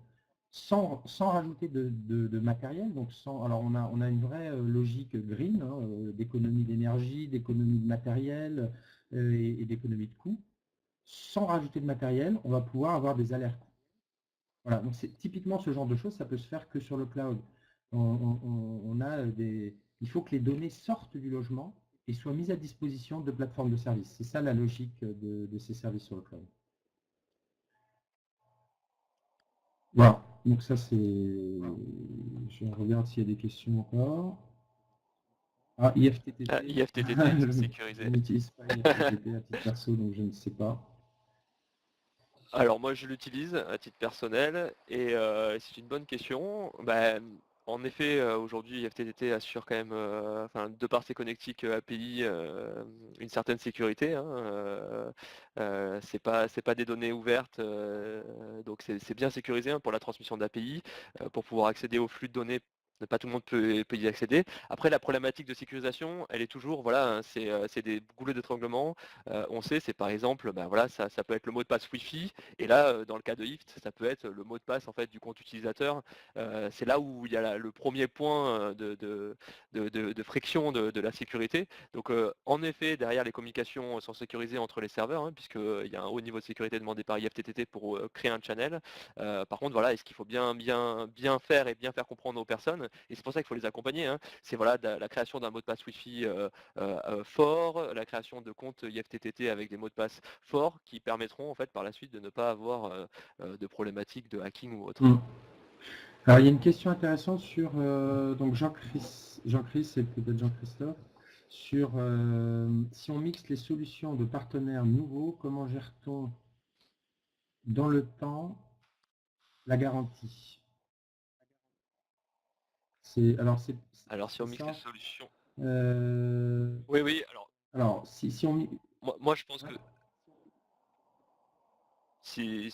sans rajouter de matériel, donc alors on a une vraie logique green, d'économie d'énergie, d'économie de matériel et d'économie de coûts. Sans rajouter de matériel, on va pouvoir avoir des alertes. Voilà, donc c'est typiquement ce genre de choses, ça peut se faire que sur le cloud. Il faut que les données sortent du logement et soient mises à disposition de plateformes de services. C'est ça la logique de ces services sur le cloud. Voilà, donc ça c'est... Je regarde s'il y a des questions encore. Ah, IFTTT. IFTTT, c'est sécurisé. Je n'utilise pas IFTTT à titre perso, donc je ne sais pas. Alors moi je l'utilise à titre personnel et c'est une bonne question. En effet, aujourd'hui IFTTT assure quand même, de par ses connectiques API, une certaine sécurité. C'est pas des données ouvertes, donc c'est bien sécurisé pour la transmission d'API, pour pouvoir accéder au flux de données. Pas tout le monde peut y accéder. Après, la problématique de sécurisation, elle est toujours, c'est des goulets d'étranglement. On sait, c'est par exemple, ça peut être le mot de passe Wi-Fi. Et là, dans le cas de IFT, ça peut être le mot de passe en fait du compte utilisateur. C'est là où il y a le premier point de friction de la sécurité. Donc, en effet, derrière les communications sont sécurisées entre les serveurs, puisqu'il y a un haut niveau de sécurité demandé par IFTTT pour créer un channel. Par contre, est-ce qu'il faut bien faire et bien faire comprendre aux personnes, et c'est pour ça qu'il faut les accompagner. C'est la création d'un mot de passe Wi-Fi fort, la création de comptes IFTTT avec des mots de passe forts qui permettront en fait par la suite de ne pas avoir de problématiques de hacking ou autre. Alors il y a une question intéressante sur donc Jean-Chris et peut-être Jean-Christophe sur si on mixe les solutions de partenaires nouveaux, comment gère-t-on dans le temps La garantie. Alors si on mixe les ça. solutions. Euh, Oui, oui, alors, si on... moi je pense Ouais. que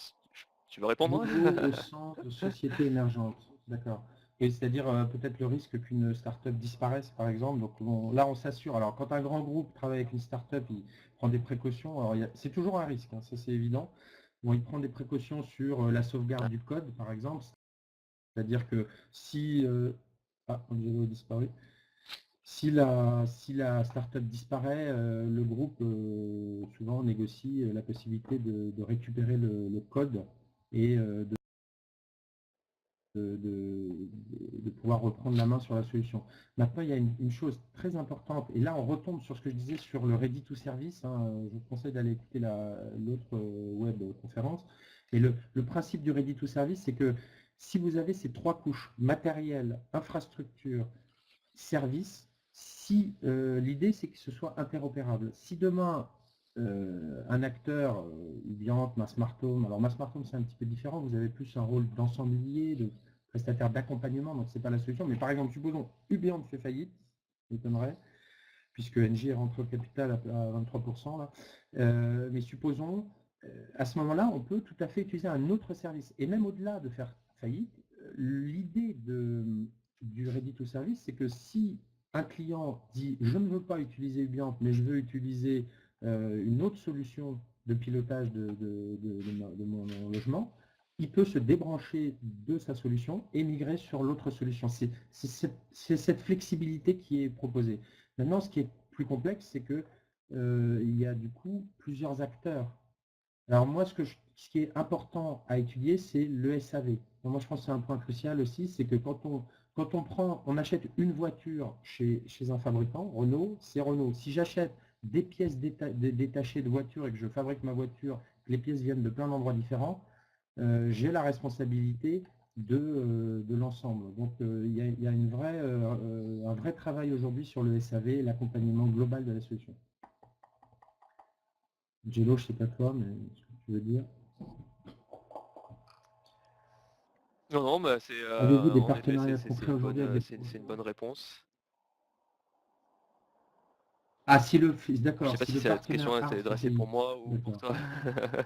tu veux répondre moi? Nouveau au sens de société émergente. D'accord. Et c'est-à-dire peut-être le risque qu'une start-up disparaisse, par exemple. Donc bon, là, on s'assure. Alors, quand un grand groupe travaille avec une start-up, il prend des précautions. Alors, c'est toujours un risque, hein, ça c'est évident. Bon, il prend des précautions sur la sauvegarde du code, par exemple. C'est-à-dire que si... Angelo a disparu. Si la start-up disparaît, le groupe souvent négocie la possibilité de récupérer le code et de pouvoir reprendre la main sur la solution. Maintenant, il y a une chose très importante, et là on retombe sur ce que je disais sur le ready to service, hein, je vous conseille d'aller écouter l'autre web conférence, et le principe du ready to service, c'est que si vous avez ces trois couches, matériel, infrastructure, service, si l'idée c'est que ce soit interopérable. Si demain un acteur, Ubiant, Massmartome, alors Massmartome c'est un petit peu différent, vous avez plus un rôle d'ensemblier, de prestataire d'accompagnement, donc c'est pas la solution, mais par exemple, supposons Ubiant fait faillite, m'étonnerait, puisque NG rentre au capital à 23% là, mais supposons, à ce moment-là, on peut tout à fait utiliser un autre service, et même au-delà de faire faillite, l'idée du ready to service, c'est que si un client dit je ne veux pas utiliser Ubiant, mais je veux utiliser une autre solution de pilotage de mon logement, il peut se débrancher de sa solution et migrer sur l'autre solution. C'est cette flexibilité qui est proposée. Maintenant, ce qui est plus complexe, c'est que il y a du coup plusieurs acteurs. Alors moi, ce qui est important à étudier, c'est le SAV. Donc, moi, je pense que c'est un point crucial aussi, c'est que on achète une voiture chez un fabricant, Renault, c'est Renault. Si j'achète des pièces détachées de voiture et que je fabrique ma voiture, que les pièces viennent de plein d'endroits différents, j'ai la responsabilité de l'ensemble. Donc il y a un vrai travail aujourd'hui sur le SAV, l'accompagnement global de la solution. Jello, je ne sais pas toi, mais ce que tu veux dire. Non, non, bah Avez-vous des en effet, partenariats concrets aujourd'hui avec des... c'est une bonne réponse. Ah, Je sais d'accord, pas si si le cette partenaire question hard est fait adressée pour faillite. moi ou pour D'accord. toi.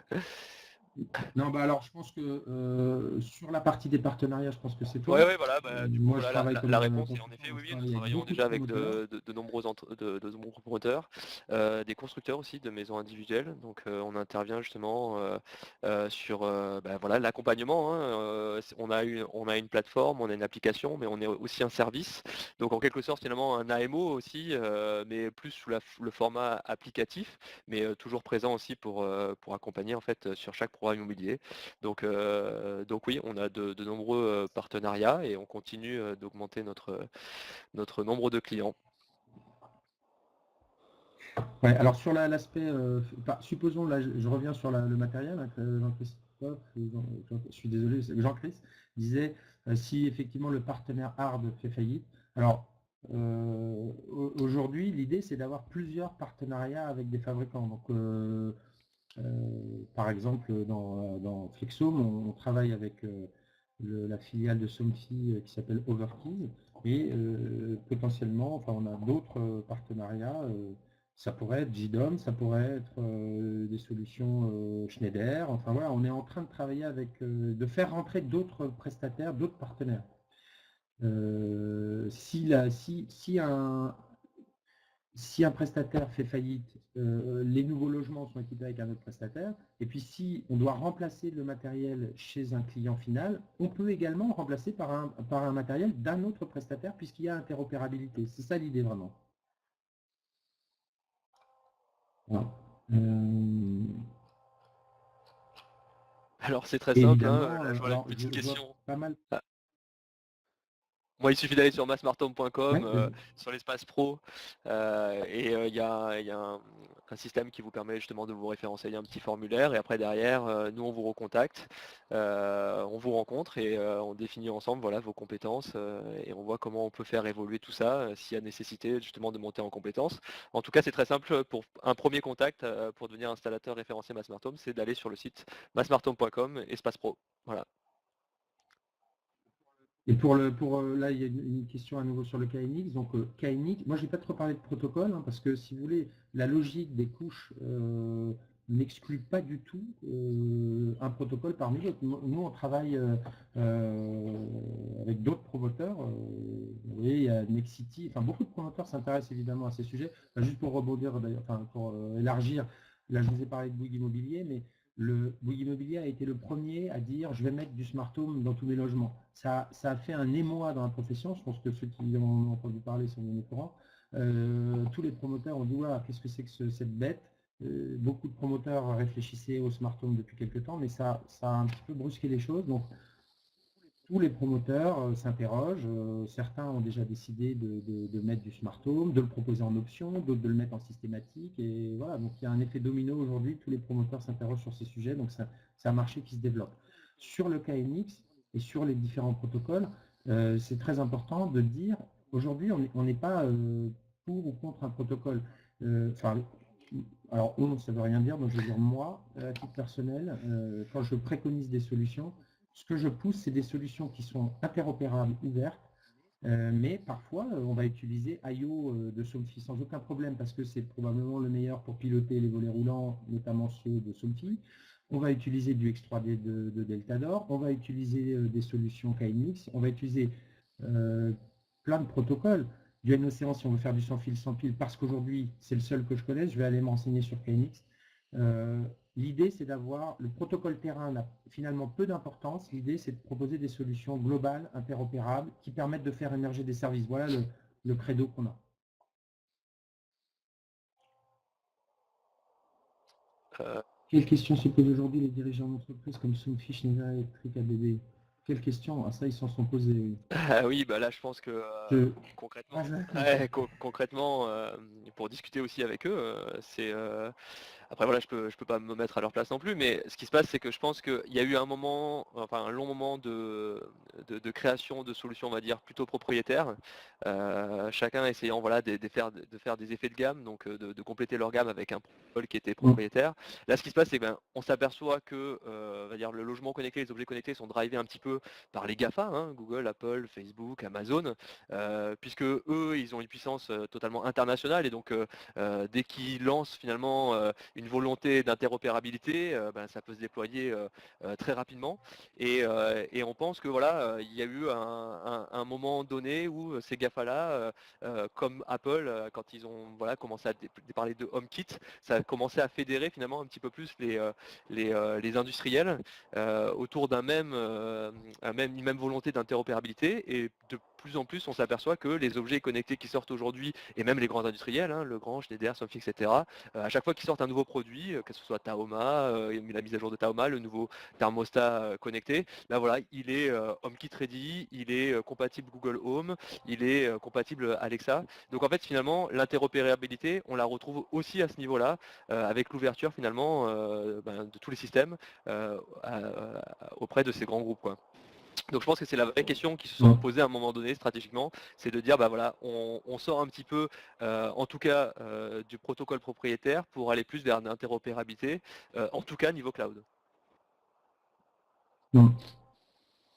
Non, bah alors je pense que sur la partie des partenariats, je pense que c'est Ouais, toi. ouais, voilà, bah, du coup, Moi, je voilà, travaille la comme réponse est en consultant, effet donc oui, je oui, nous travaille avec travaillons beaucoup de déjà avec promoteurs. de nombreux promoteurs, des constructeurs aussi de maisons individuelles. Donc, on intervient justement sur bah, voilà, l'accompagnement, hein. On a une plateforme, on a une application, mais on est aussi un service. Donc, en quelque sorte, finalement, un AMO aussi, mais plus sous le format applicatif, mais toujours présent aussi pour accompagner en fait sur chaque programme immobilier. Donc oui, on a de nombreux partenariats et on continue d'augmenter notre nombre de clients. Ouais, alors sur l'aspect, supposons, là, je reviens sur le matériel, hein, que Jean-Christophe, je suis désolé, Jean-Christ disait, si effectivement le partenaire hard fait faillite, alors aujourd'hui, l'idée c'est d'avoir plusieurs partenariats avec des fabricants. Donc, par exemple, dans Flexhome, on travaille avec la filiale de Somfy qui s'appelle Overkey, et potentiellement, enfin, on a d'autres partenariats. Ça pourrait être JDOM, ça pourrait être des solutions Schneider. Enfin voilà, on est en train de travailler de faire rentrer d'autres prestataires, d'autres partenaires. Si un prestataire fait faillite, les nouveaux logements sont équipés avec un autre prestataire. Et puis si on doit remplacer le matériel chez un client final, on peut également remplacer par un matériel d'un autre prestataire puisqu'il y a interopérabilité. C'est ça l'idée vraiment. Voilà. Alors c'est très Et simple, hein, évidemment, là je vois une alors petite je vois question. pas mal. Ah, moi, il suffit d'aller sur massmartom.com, Ouais, vas-y. sur l'espace pro, et il y a un système qui vous permet justement de vous référencer. Il y a un petit formulaire, et après derrière, nous on vous recontacte, on vous rencontre et on définit ensemble voilà, vos compétences et on voit comment on peut faire évoluer tout ça, s'il y a nécessité justement de monter en compétences. En tout cas, c'est très simple pour un premier contact pour devenir installateur référencé Massmartom, c'est d'aller sur le site massmartom.com, espace pro. Voilà. Et là, il y a une question à nouveau sur le KNX. Donc KNX, moi je n'ai pas trop parlé de protocole, hein, parce que si vous voulez, la logique des couches n'exclut pas du tout un protocole parmi d'autres. Nous, on travaille avec d'autres promoteurs. Vous voyez, il y a Nexity, enfin beaucoup de promoteurs s'intéressent évidemment à ces sujets. Enfin, juste pour rebondir, d'ailleurs, enfin, pour élargir, là je vous ai parlé de Bouygues Immobilier, mais le Bouygues Immobilier a été le premier à dire je vais mettre du smart home dans tous mes logements. Ça a fait un émoi dans la profession. Je pense que ceux qui ont entendu parler sont bien au courant. Tous les promoteurs ont dit voilà, qu'est-ce que c'est que cette bête. Beaucoup de promoteurs réfléchissaient au smart home depuis quelques temps, mais ça a un petit peu brusqué les choses. Donc tous les promoteurs s'interrogent. Certains ont déjà décidé de mettre du smart home, de le proposer en option, d'autres de le mettre en systématique. Et voilà, donc il y a un effet domino aujourd'hui. Tous les promoteurs s'interrogent sur ces sujets. Donc c'est un marché qui se développe. Sur le KNX et sur les différents protocoles, c'est très important de dire aujourd'hui, on n'est pas pour ou contre un protocole. Alors, ça ne veut rien dire, donc je veux dire moi, à titre personnel, quand je préconise des solutions, ce que je pousse, c'est des solutions qui sont interopérables, ouvertes, mais parfois, on va utiliser IO de Somfy sans aucun problème parce que c'est probablement le meilleur pour piloter les volets roulants, notamment ceux de Somfy. On va utiliser du X3D de Deltador, on va utiliser des solutions KNX, on va utiliser plein de protocoles. Du NOCéan, si on veut faire du sans fil, sans pile, parce qu'aujourd'hui, c'est le seul que je connaisse, je vais aller m'enseigner sur KNX. L'idée, c'est d'avoir, le protocole terrain n'a finalement peu d'importance. L'idée, c'est de proposer des solutions globales, interopérables, qui permettent de faire émerger des services. Voilà le credo qu'on a. Quelles questions se posent aujourd'hui les dirigeants d'entreprise comme Somfy, Schneider Electric, ABB? Quelles questions? Ah, ça, ils s'en sont posés. Ah oui, bah là je pense que concrètement, concrètement pour discuter aussi avec eux, c'est après voilà, je peux pas me mettre à leur place non plus, mais ce qui se passe, c'est que je pense qu'il y a eu un moment, enfin un long moment de création de solutions, on va dire, plutôt propriétaires. Chacun essayant voilà, de faire des effets de gamme, donc de compléter leur gamme avec un protocole qui était propriétaire. Là, ce qui se passe, c'est qu'on s'aperçoit que on va dire, le logement connecté, les objets connectés sont drivés un petit peu par les GAFA, hein, Google, Apple, Facebook, Amazon, puisque eux, ils ont une puissance totalement internationale, et donc dès qu'ils lancent finalement une volonté d'interopérabilité, ça peut se déployer très rapidement. Et on pense que voilà, il y a eu un moment donné où ces GAFA-là, comme Apple, quand ils ont voilà, commencé à parler de HomeKit, ça a commencé à fédérer finalement un petit peu plus les industriels autour une même volonté d'interopérabilité. Et de plus en plus, on s'aperçoit que les objets connectés qui sortent aujourd'hui, et même les grands industriels, hein, Legrand, Schneider, Somfy, etc., à chaque fois qu'ils sortent un nouveau produit, que ce soit Tahoma, la mise à jour de Tahoma, le nouveau thermostat connecté, là voilà, il est HomeKit ready, il est compatible Google Home, il est compatible Alexa. Donc en fait finalement l'interopérabilité, on la retrouve aussi à ce niveau-là, avec l'ouverture finalement de tous les systèmes auprès de ces grands groupes, quoi. Donc je pense que c'est la vraie question qui se sont posées à un moment donné stratégiquement, c'est de dire voilà, on sort un petit peu, en tout cas du protocole propriétaire pour aller plus vers l'interopérabilité, en tout cas niveau cloud.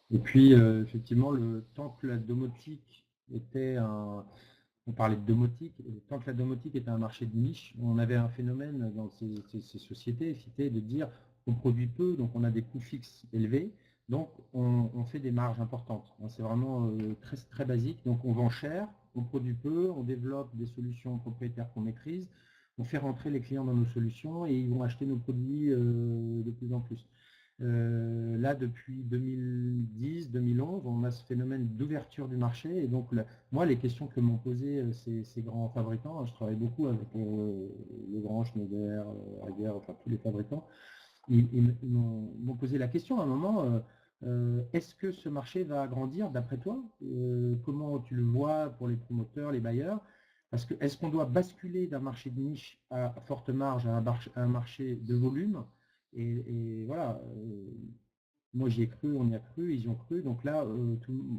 Et puis effectivement, tant que la domotique était on parlait de domotique, et tant que la domotique était un marché de niche, on avait un phénomène dans ces sociétés, c'était de dire on produit peu, donc on a des coûts fixes élevés, donc on fait des marges importantes. C'est vraiment très, très basique, donc on vend cher, on produit peu, on développe des solutions propriétaires qu'on maîtrise, on fait rentrer les clients dans nos solutions et ils vont acheter nos produits de plus en plus. Là, depuis 2010-2011, on a ce phénomène d'ouverture du marché. Et donc, moi, les questions que m'ont posées ces grands fabricants, je travaille beaucoup avec Legrand, Schneider, Hager, enfin tous les fabricants, ils m'ont posé la question à un moment, est-ce que ce marché va grandir d'après toi? Comment tu le vois pour les promoteurs, les bailleurs? Parce que est-ce qu'on doit basculer d'un marché de niche à forte marge à un marché de volume? Et voilà, moi j'y ai cru, on y a cru, ils y ont cru. Donc là,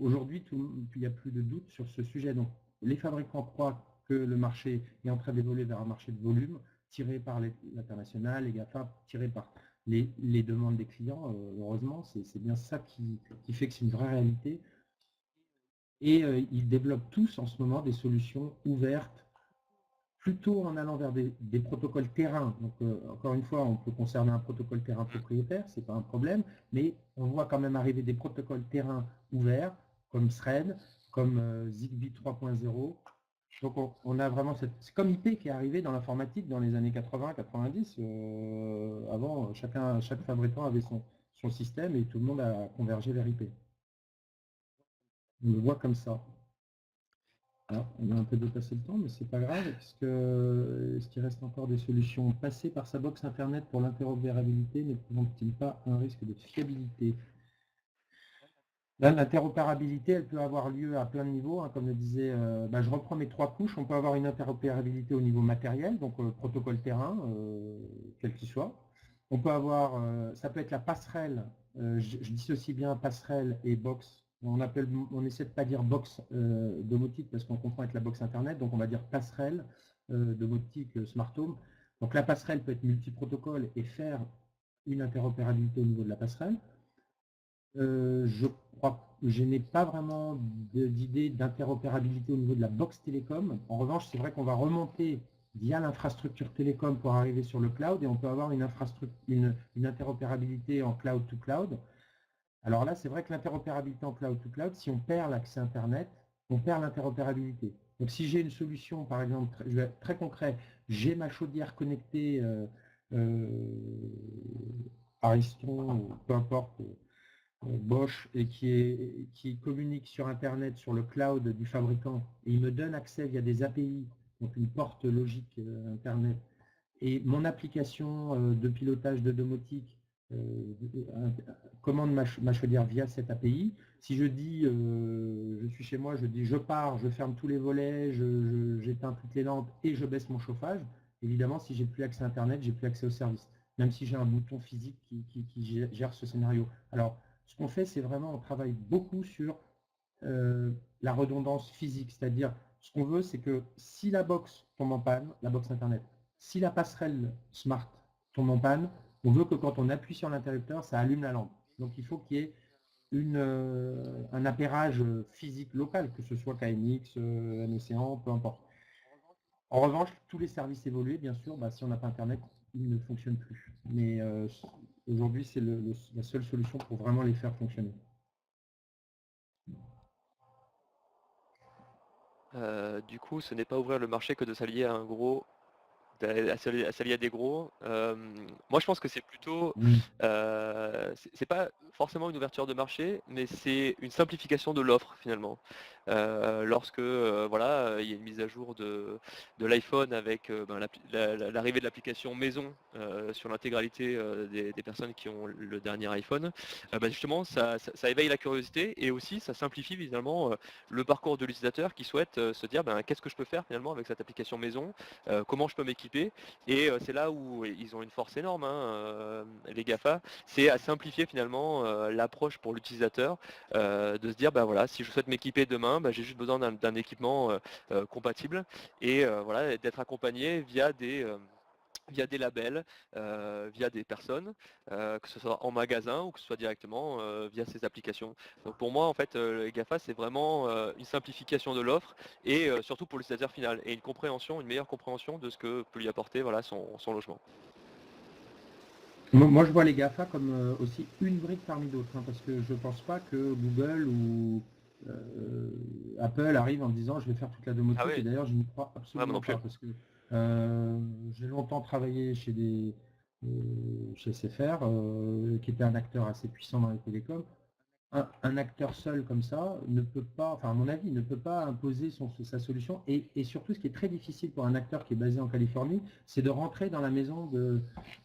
aujourd'hui, il n'y a plus de doute sur ce sujet. Donc les fabricants croient que le marché est en train d'évoluer vers un marché de volume, tiré par l'international, les GAFA, tiré par les demandes des clients. Heureusement, c'est bien ça qui fait que c'est une vraie réalité. Et ils développent tous en ce moment des solutions ouvertes, plutôt en allant vers des protocoles terrain. Donc, encore une fois, on peut conserver un protocole terrain propriétaire, ce n'est pas un problème, mais on voit quand même arriver des protocoles terrain ouverts, comme Thread, comme Zigbee 3.0. Donc, on a vraiment cette... C'est comme IP qui est arrivé dans l'informatique dans les années 80-90. Avant, chaque fabricant avait son système et tout le monde a convergé vers IP. On le voit comme ça. Alors, on a un peu dépassé le temps, mais c'est pas grave. Est-ce qu'il reste encore des solutions? Passer par sa box Internet pour l'interopérabilité ne présente-t-il pas un risque de fiabilité? Là, l'interopérabilité, elle peut avoir lieu à plein de niveaux. Hein, comme le disait, je reprends mes 3 couches. On peut avoir une interopérabilité au niveau matériel, donc protocole terrain, quel qu'il soit. On peut avoir, ça peut être la passerelle. Je dissocie bien passerelle et box. On essaie de ne pas dire box domotique parce qu'on comprend avec la box Internet. Donc, on va dire passerelle domotique Smart Home. Donc, la passerelle peut être multiprotocole et faire une interopérabilité au niveau de la passerelle. Je n'ai pas vraiment d'idée d'interopérabilité au niveau de la box télécom. En revanche, c'est vrai qu'on va remonter via l'infrastructure télécom pour arriver sur le cloud et on peut avoir une interopérabilité en cloud to cloud. Alors là, c'est vrai que l'interopérabilité en cloud to cloud, si on perd l'accès Internet, on perd l'interopérabilité. Donc si j'ai une solution, par exemple, je vais être très concret, j'ai ma chaudière connectée Ariston, ou peu importe, Bosch et qui communique sur Internet, sur le cloud du fabricant, et il me donne accès via des API, donc une porte logique Internet, et mon application de pilotage de domotique commande ma chaudière via cette API. Si je dis, je suis chez moi, je dis je pars, je ferme tous les volets, j'éteins toutes les lampes et je baisse mon chauffage, évidemment, si j'ai plus accès à Internet, j'ai plus accès au service, même si j'ai un bouton physique qui gère ce scénario. Alors, ce qu'on fait, c'est vraiment, on travaille beaucoup sur la redondance physique, c'est-à-dire, ce qu'on veut, c'est que si la box tombe en panne, la box Internet, si la passerelle smart tombe en panne, on veut que quand on appuie sur l'interrupteur, ça allume la lampe. Donc, il faut qu'il y ait un appairage physique local, que ce soit KNX, un océan, peu importe. En revanche, tous les services évolués, bien sûr, si on n'a pas Internet, ils ne fonctionnent plus. Mais aujourd'hui, c'est la seule solution pour vraiment les faire fonctionner. Du coup, ce n'est pas ouvrir le marché que de s'allier à un gros, à s'allier à des gros. Moi, je pense que c'est plutôt, c'est pas forcément une ouverture de marché, mais c'est une simplification de l'offre finalement. Lorsque voilà, il y a une mise à jour de l'iPhone avec l'arrivée de l'application maison sur l'intégralité des personnes qui ont le dernier iPhone, justement ça éveille la curiosité et aussi ça simplifie finalement le parcours de l'utilisateur qui souhaite se dire qu'est-ce que je peux faire finalement avec cette application maison, comment je peux m'équiper, et c'est là où ils ont une force énorme, les GAFA, c'est à simplifier finalement l'approche pour l'utilisateur, de se dire voilà, si je souhaite m'équiper demain, j'ai juste besoin d'un équipement compatible, et voilà, d'être accompagné via des labels, via des personnes, que ce soit en magasin ou que ce soit directement via ces applications. Donc pour moi, en fait, les GAFA, c'est vraiment une simplification de l'offre et surtout pour l'utilisateur final et une meilleure compréhension de ce que peut lui apporter voilà, son logement. Moi, je vois les GAFA comme aussi une brique parmi d'autres, parce que je ne pense pas que Google ou Apple arrive en disant je vais faire toute la domotique, Ah oui, et d'ailleurs je n'y crois vraiment non absolument plus. pas, parce que j'ai longtemps travaillé chez SFR, qui était un acteur assez puissant dans les télécoms. Un acteur seul comme ça ne peut pas, enfin à mon avis, ne peut pas imposer sa solution. Et surtout, ce qui est très difficile pour un acteur qui est basé en Californie, c'est de rentrer dans la maison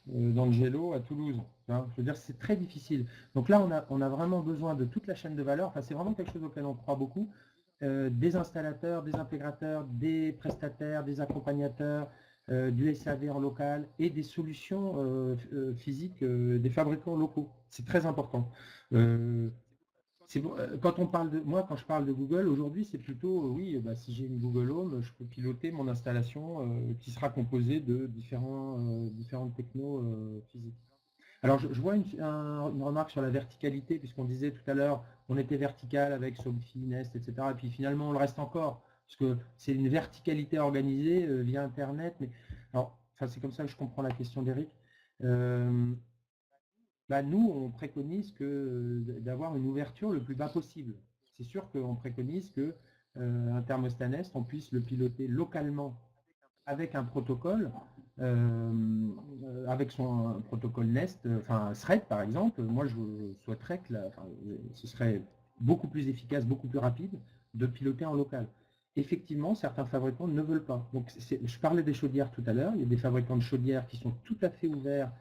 d'Angelo à Toulouse. Je veux dire, c'est très difficile. Donc là, on a vraiment besoin de toute la chaîne de valeur. Enfin, c'est vraiment quelque chose auquel on croit beaucoup. Des installateurs, des intégrateurs, des prestataires, des accompagnateurs, du SAV en local et des solutions physiques des fabricants locaux. C'est très important. Quand je parle de Google, aujourd'hui, c'est plutôt, oui, si j'ai une Google Home, je peux piloter mon installation qui sera composée de différentes technos physiques. Alors, je vois une remarque sur la verticalité, puisqu'on disait tout à l'heure, on était vertical avec Somfy, Nest, etc. Et puis finalement, on le reste encore, parce que c'est une verticalité organisée via Internet. Mais alors, enfin, c'est comme ça que je comprends la question d'Eric. Bah, nous, on préconise d'avoir une ouverture le plus bas possible. C'est sûr qu'on préconise que un thermostat Nest, on puisse le piloter localement avec un protocole, avec son protocole Nest, enfin Thread par exemple. Moi, je souhaiterais que ce serait beaucoup plus efficace, beaucoup plus rapide de piloter en local. Effectivement, certains fabricants ne veulent pas. Donc, je parlais des chaudières tout à l'heure. Il y a des fabricants de chaudières qui sont tout à fait ouverts,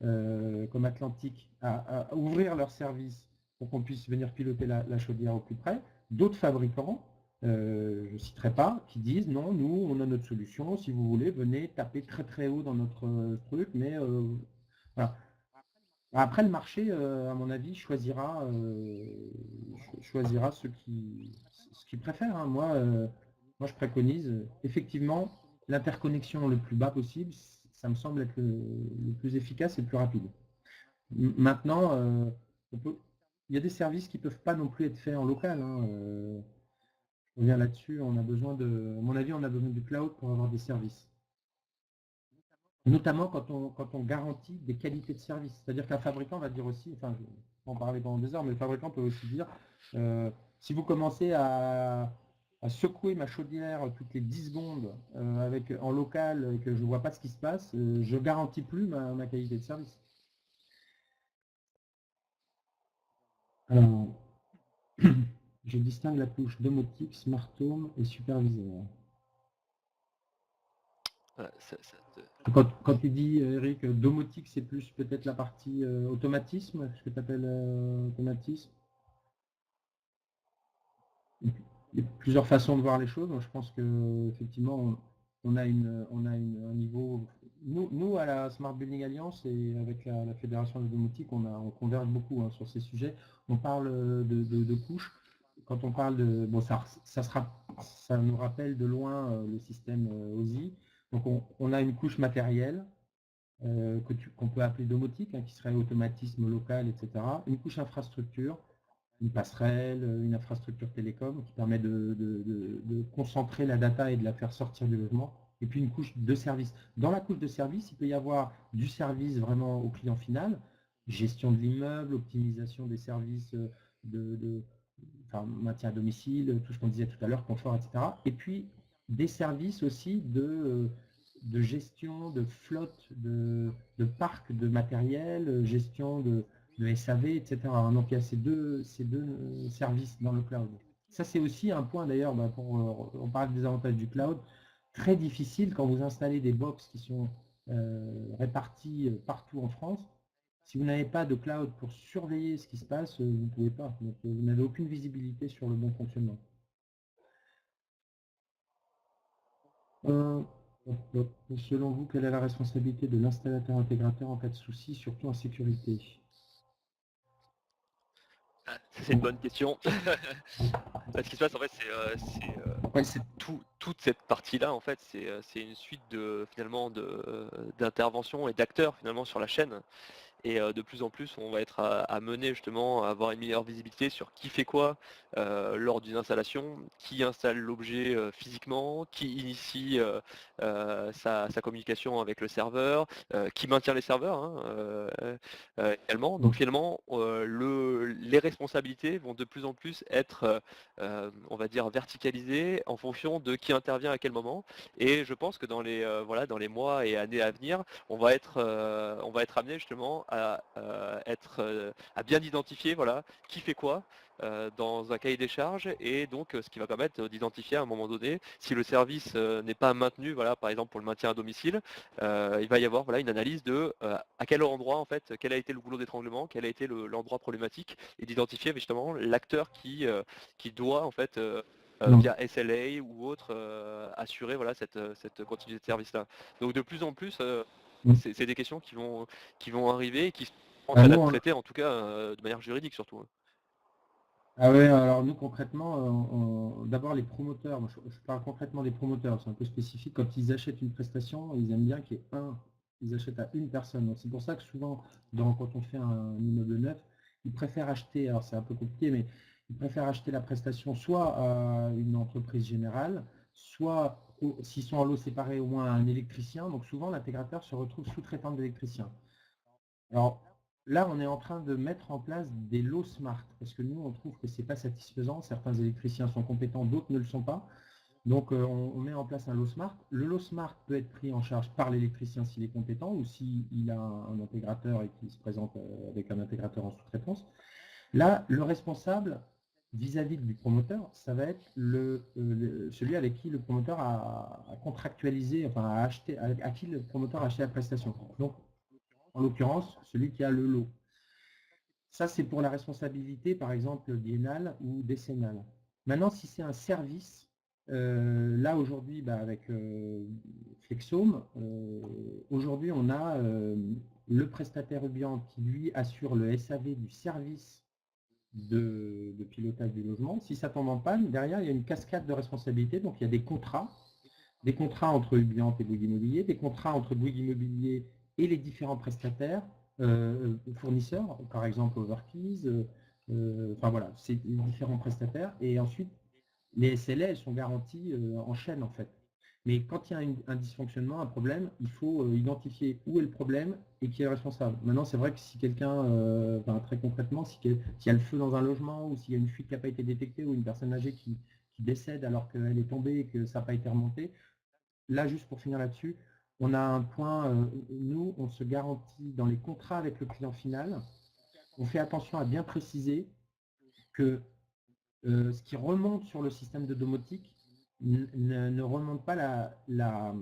comme Atlantique, à ouvrir leur service pour qu'on puisse venir piloter la chaudière au plus près. D'autres fabricants, je ne citerai pas, qui disent non, nous, on a notre solution, si vous voulez, venez taper très très haut dans notre truc, mais voilà. Après, le marché, à mon avis, choisira ce qu'il préfère, hein. Moi, je préconise effectivement l'interconnexion le plus bas possible, ça me semble être le plus efficace et le plus rapide. Maintenant, il y a des services qui ne peuvent pas non plus être faits en local, hein. Je reviens là-dessus, à mon avis, on a besoin du cloud pour avoir des services. Notamment quand on garantit des qualités de service. C'est-à-dire qu'un fabricant va dire aussi, enfin, je vais en parler pendant des heures, mais le fabricant peut aussi dire, si vous commencez à secouer ma chaudière toutes les 10 secondes en local et que je ne vois pas ce qui se passe, je ne garantis plus ma qualité de service. Alors, je distingue la couche domotique, smart home et superviseur. Voilà, Quand tu dis, Eric, domotique, c'est plus peut-être la partie automatisme, ce que tu appelles automatisme. Il y a plusieurs façons de voir les choses. Donc, je pense qu'effectivement, on a un niveau. Nous, à la Smart Building Alliance et avec la Fédération de domotique, on converge beaucoup, hein, sur ces sujets. On parle de couches. Quand on parle de. Bon, ça nous rappelle de loin le système OSI. Donc, on a une couche matérielle qu'on peut appeler domotique, hein, qui serait automatisme local, etc. Une couche infrastructure, une passerelle, une infrastructure télécom qui permet de concentrer la data et de la faire sortir du logement. Et puis une couche de service. Dans la couche de service, il peut y avoir du service vraiment au client final, gestion de l'immeuble, optimisation des services enfin, maintien à domicile, tout ce qu'on disait tout à l'heure, confort, etc. Et puis des services aussi de gestion de flotte, de parc de matériel, gestion de SAV, etc. Donc il y a ces deux services dans le cloud. Ça, c'est aussi un point d'ailleurs, on parle des avantages du cloud, très difficile quand vous installez des box qui sont répartis partout en France. Si vous n'avez pas de cloud pour surveiller ce qui se passe, vous ne pouvez pas. Donc, vous n'avez aucune visibilité sur le bon fonctionnement. Selon vous, quelle est la responsabilité de l'installateur intégrateur en cas de souci, surtout en sécurité? c'est une bonne question. Ce qui se passe, en fait, c'est toute cette partie-là, en fait, c'est une suite finalement d'interventions et d'acteurs finalement sur la chaîne. Et de plus en plus, on va être amené justement à avoir une meilleure visibilité sur qui fait quoi lors d'une installation, qui installe l'objet physiquement, qui initie sa communication avec le serveur, qui maintient les serveurs, hein, également. Donc finalement, les responsabilités vont de plus en plus être, on va dire, verticalisées en fonction de qui intervient à quel moment. Et je pense que dans les mois et années à venir, on va être amené justement à bien identifier qui fait quoi dans un cahier des charges, et donc ce qui va permettre d'identifier à un moment donné si le service n'est pas maintenu, par exemple pour le maintien à domicile, il va y avoir une analyse de à quel endroit, en fait, quel a été le goulot d'étranglement, quel a été l'endroit problématique, et d'identifier justement l'acteur qui doit, en fait, via SLA ou autre, assurer cette continuité de service là. Donc de plus en plus, c'est des questions qui vont arriver et qui sont en train d'être traitées, en tout cas de manière juridique surtout. Ah ouais, alors nous concrètement, d'abord les promoteurs, moi, je parle concrètement des promoteurs, c'est un peu spécifique, quand ils achètent une prestation, ils aiment bien qu'il y ait ils achètent à une personne. Donc c'est pour ça que souvent, quand on fait un immeuble neuf, ils préfèrent acheter, alors c'est un peu compliqué, mais ils préfèrent acheter la prestation soit à une entreprise générale, soit, s'ils sont en lot séparé, au moins à un électricien. Donc souvent, l'intégrateur se retrouve sous-traitant d'électricien. Alors là, on est en train de mettre en place des lots smart, parce que nous, on trouve que ce n'est pas satisfaisant. Certains électriciens sont compétents, d'autres ne le sont pas. Donc, on met en place un lot smart. Le lot smart peut être pris en charge par l'électricien s'il est compétent ou s'il a un intégrateur et qu'il se présente avec un intégrateur en sous-traitance. Là, le responsable vis-à-vis du promoteur, ça va être celui avec qui le promoteur a contractualisé, enfin a acheté, à qui le promoteur a acheté la prestation. Donc, en l'occurrence, celui qui a le lot. Ça, c'est pour la responsabilité, par exemple, biennale ou décennale. Maintenant, si c'est un service, là, aujourd'hui, avec Flexhome, aujourd'hui, on a le prestataire Ubiant qui, lui, assure le SAV du service de pilotage du logement. Si ça tombe en panne, derrière, il y a une cascade de responsabilités. Donc, il y a des contrats entre Ubiant et Bouygues Immobilier, des contrats entre Bouygues Immobilier et les différents prestataires, fournisseurs, par exemple Overkeys, enfin voilà, c'est les différents prestataires. Et ensuite, les SLA, elles sont garanties en chaîne en fait. Mais quand il y a un dysfonctionnement, un problème, il faut identifier où est le problème et qui est le responsable. Maintenant, c'est vrai que si quelqu'un, très concrètement, s'il y a le feu dans un logement ou s'il y a une fuite qui n'a pas été détectée ou une personne âgée qui décède alors qu'elle est tombée et que ça n'a pas été remonté, là, juste pour finir là-dessus, on a un point, nous, on se garantit dans les contrats avec le client final, on fait attention à bien préciser que ce qui remonte sur le système de domotique ne remonte pas la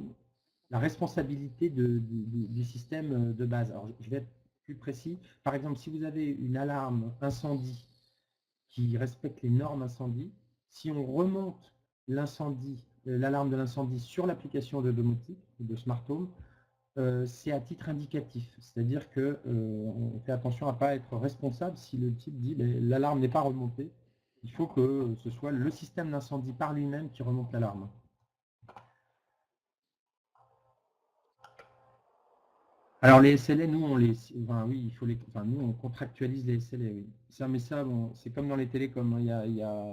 responsabilité du système de base. Alors, je vais être plus précis. Par exemple, si vous avez une alarme incendie qui respecte les normes incendie, si on remonte l'alarme de l'incendie sur l'application de domotique, de Smart Home, c'est à titre indicatif. C'est-à-dire qu'on fait attention à ne pas être responsable si le type dit l'alarme n'est pas remontée. Il faut que ce soit le système d'incendie par lui-même qui remonte l'alarme. Alors les SLA, nous on contractualise les SLA, oui. Ça, mais ça, bon, c'est comme dans les télécoms, hein. Il y a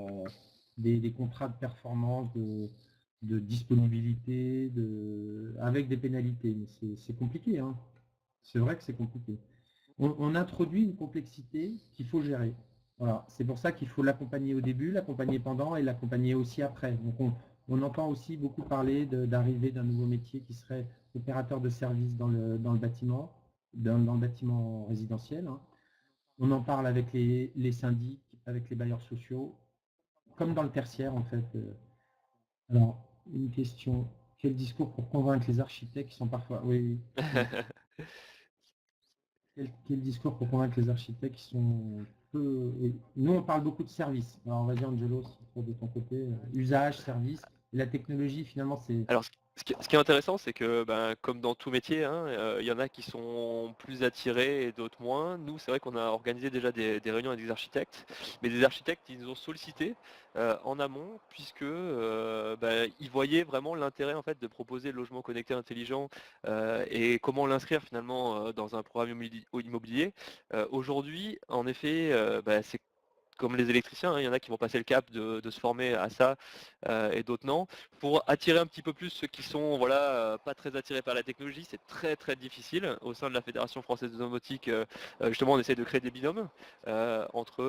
des contrats de performance, de disponibilité, avec des pénalités. Mais c'est compliqué, hein. C'est vrai que c'est compliqué. On introduit une complexité qu'il faut gérer. Voilà. C'est pour ça qu'il faut l'accompagner au début, l'accompagner pendant et l'accompagner aussi après. Donc on entend aussi beaucoup parler d'arrivée d'un nouveau métier qui serait opérateur de service dans le bâtiment, dans le bâtiment résidentiel, hein. On en parle avec les syndics, avec les bailleurs sociaux, comme dans le tertiaire en fait. Alors, une question. Quel discours pour convaincre les architectes qui sont parfois... Oui. Quel discours pour convaincre les architectes qui sont peu... Oui. Nous, on parle beaucoup de services. Alors, vas-y, Angelo, de ton côté. Usage, service. Et la technologie, finalement, c'est... Alors, ce qui est intéressant, c'est que, comme dans tout métier, hein, il y en a qui sont plus attirés et d'autres moins. Nous, c'est vrai qu'on a organisé déjà des réunions avec des architectes, mais des architectes, ils nous ont sollicités en amont, puisque ils voyaient vraiment l'intérêt en fait de proposer le logement connecté intelligent et comment l'inscrire finalement dans un programme immobilier. Aujourd'hui, en effet, c'est comme les électriciens, hein, il y en a qui vont passer le cap de se former à ça et d'autres non. Pour attirer un petit peu plus ceux qui sont pas très attirés par la technologie, c'est très très difficile. Au sein de la Fédération française de domotique, justement, on essaie de créer des binômes entre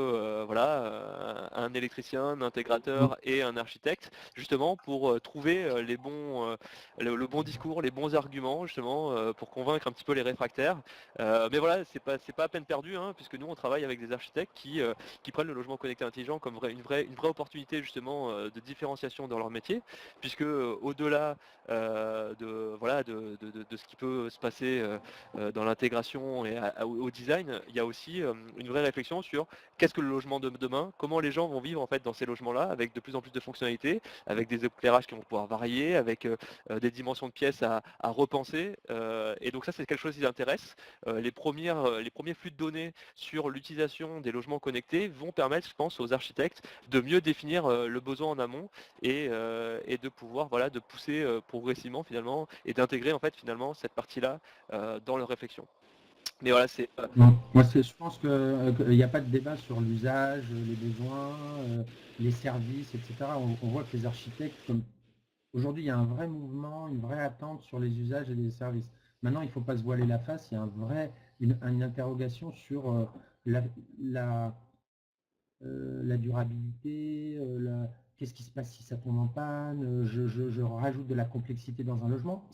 un électricien, un intégrateur et un architecte, justement pour trouver le bon discours, les bons arguments, justement, pour convaincre un petit peu les réfractaires. Mais voilà, c'est pas à peine perdu, hein, puisque nous on travaille avec des architectes qui prennent le logement connecté intelligent comme une vraie opportunité justement de différenciation dans leur métier, puisque au-delà de ce qui peut se passer dans l'intégration et au design, il y a aussi une vraie réflexion sur qu'est-ce que le logement de demain, comment les gens vont vivre en fait dans ces logements-là, avec de plus en plus de fonctionnalités, avec des éclairages qui vont pouvoir varier, avec des dimensions de pièces à repenser. Et donc ça, c'est quelque chose qui intéresse. Les premiers flux de données sur l'utilisation des logements connectés vont permettre permettre, je pense, aux architectes de mieux définir le besoin en amont et de pouvoir de pousser progressivement finalement et d'intégrer en fait finalement cette partie-là dans leur réflexion. Mais voilà, c'est Moi, je pense qu'il n'y a pas de débat sur l'usage, les besoins, les services, etc. On voit que les architectes, comme aujourd'hui, il y a un vrai mouvement, une vraie attente sur les usages et les services. Maintenant, il ne faut pas se voiler la face, il y a une interrogation sur la, la, la durabilité, qu'est-ce qui se passe si ça tombe en panne, je rajoute de la complexité dans un logement.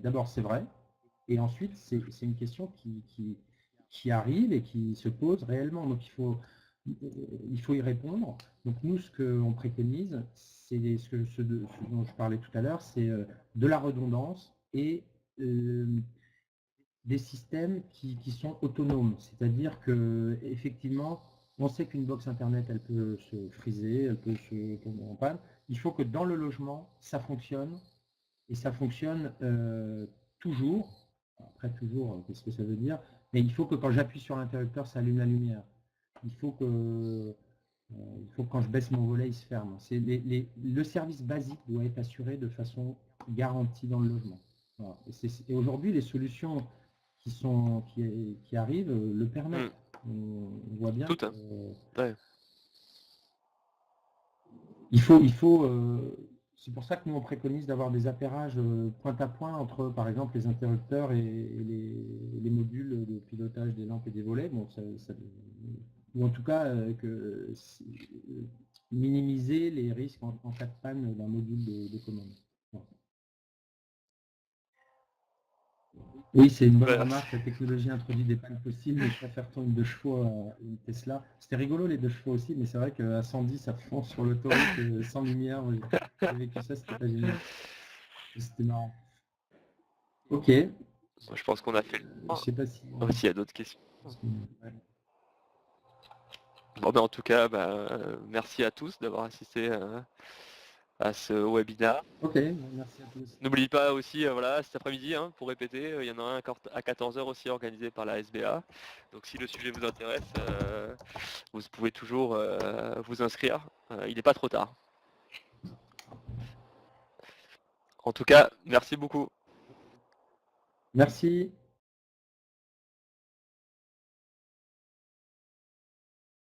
D'abord, c'est vrai. Et ensuite, c'est une question qui arrive et qui se pose réellement. Donc, il faut y répondre. Donc, nous, ce qu'on préconise, c'est ce dont je parlais tout à l'heure, c'est de la redondance et des systèmes qui sont autonomes. C'est-à-dire que effectivement, on sait qu'une box Internet, elle peut se friser, elle peut se tomber en panne. Il faut que dans le logement, ça fonctionne. Et ça fonctionne toujours. Après, toujours, qu'est-ce que ça veut dire? Mais il faut que quand j'appuie sur l'interrupteur, ça allume la lumière. Il faut que quand je baisse mon volet, il se ferme. Le service basique doit être assuré de façon garantie dans le logement. Voilà. Et aujourd'hui, les solutions qui arrivent le permettent. On voit bien tout. il faut c'est pour ça que nous on préconise d'avoir des appairages point à point entre par exemple les interrupteurs et les modules de pilotage des lampes et des volets. Bon, ou en tout cas minimiser les risques en cas de panne d'un module de commande. Oui, c'est une bonne remarque. La technologie introduit des pannes possibles, mais préfère-t-on une 2 chevaux à une Tesla? C'était rigolo les 2 chevaux aussi, mais c'est vrai qu'à 110, ça fonce sur l'autoroute sans lumière. J'ai vécu ça, c'était pas génial. C'était marrant. Ok. Je pense qu'on a fait le Je sais pas si... s'il y a d'autres questions. Ouais. Bon, en tout cas, merci à tous d'avoir assisté à ce webinaire. Ok, merci à tous. N'oubliez pas aussi, cet après-midi, pour répéter, il y en a un à 14h aussi organisé par la SBA. Donc si le sujet vous intéresse, vous pouvez toujours vous inscrire. Il n'est pas trop tard. En tout cas, merci beaucoup. Merci.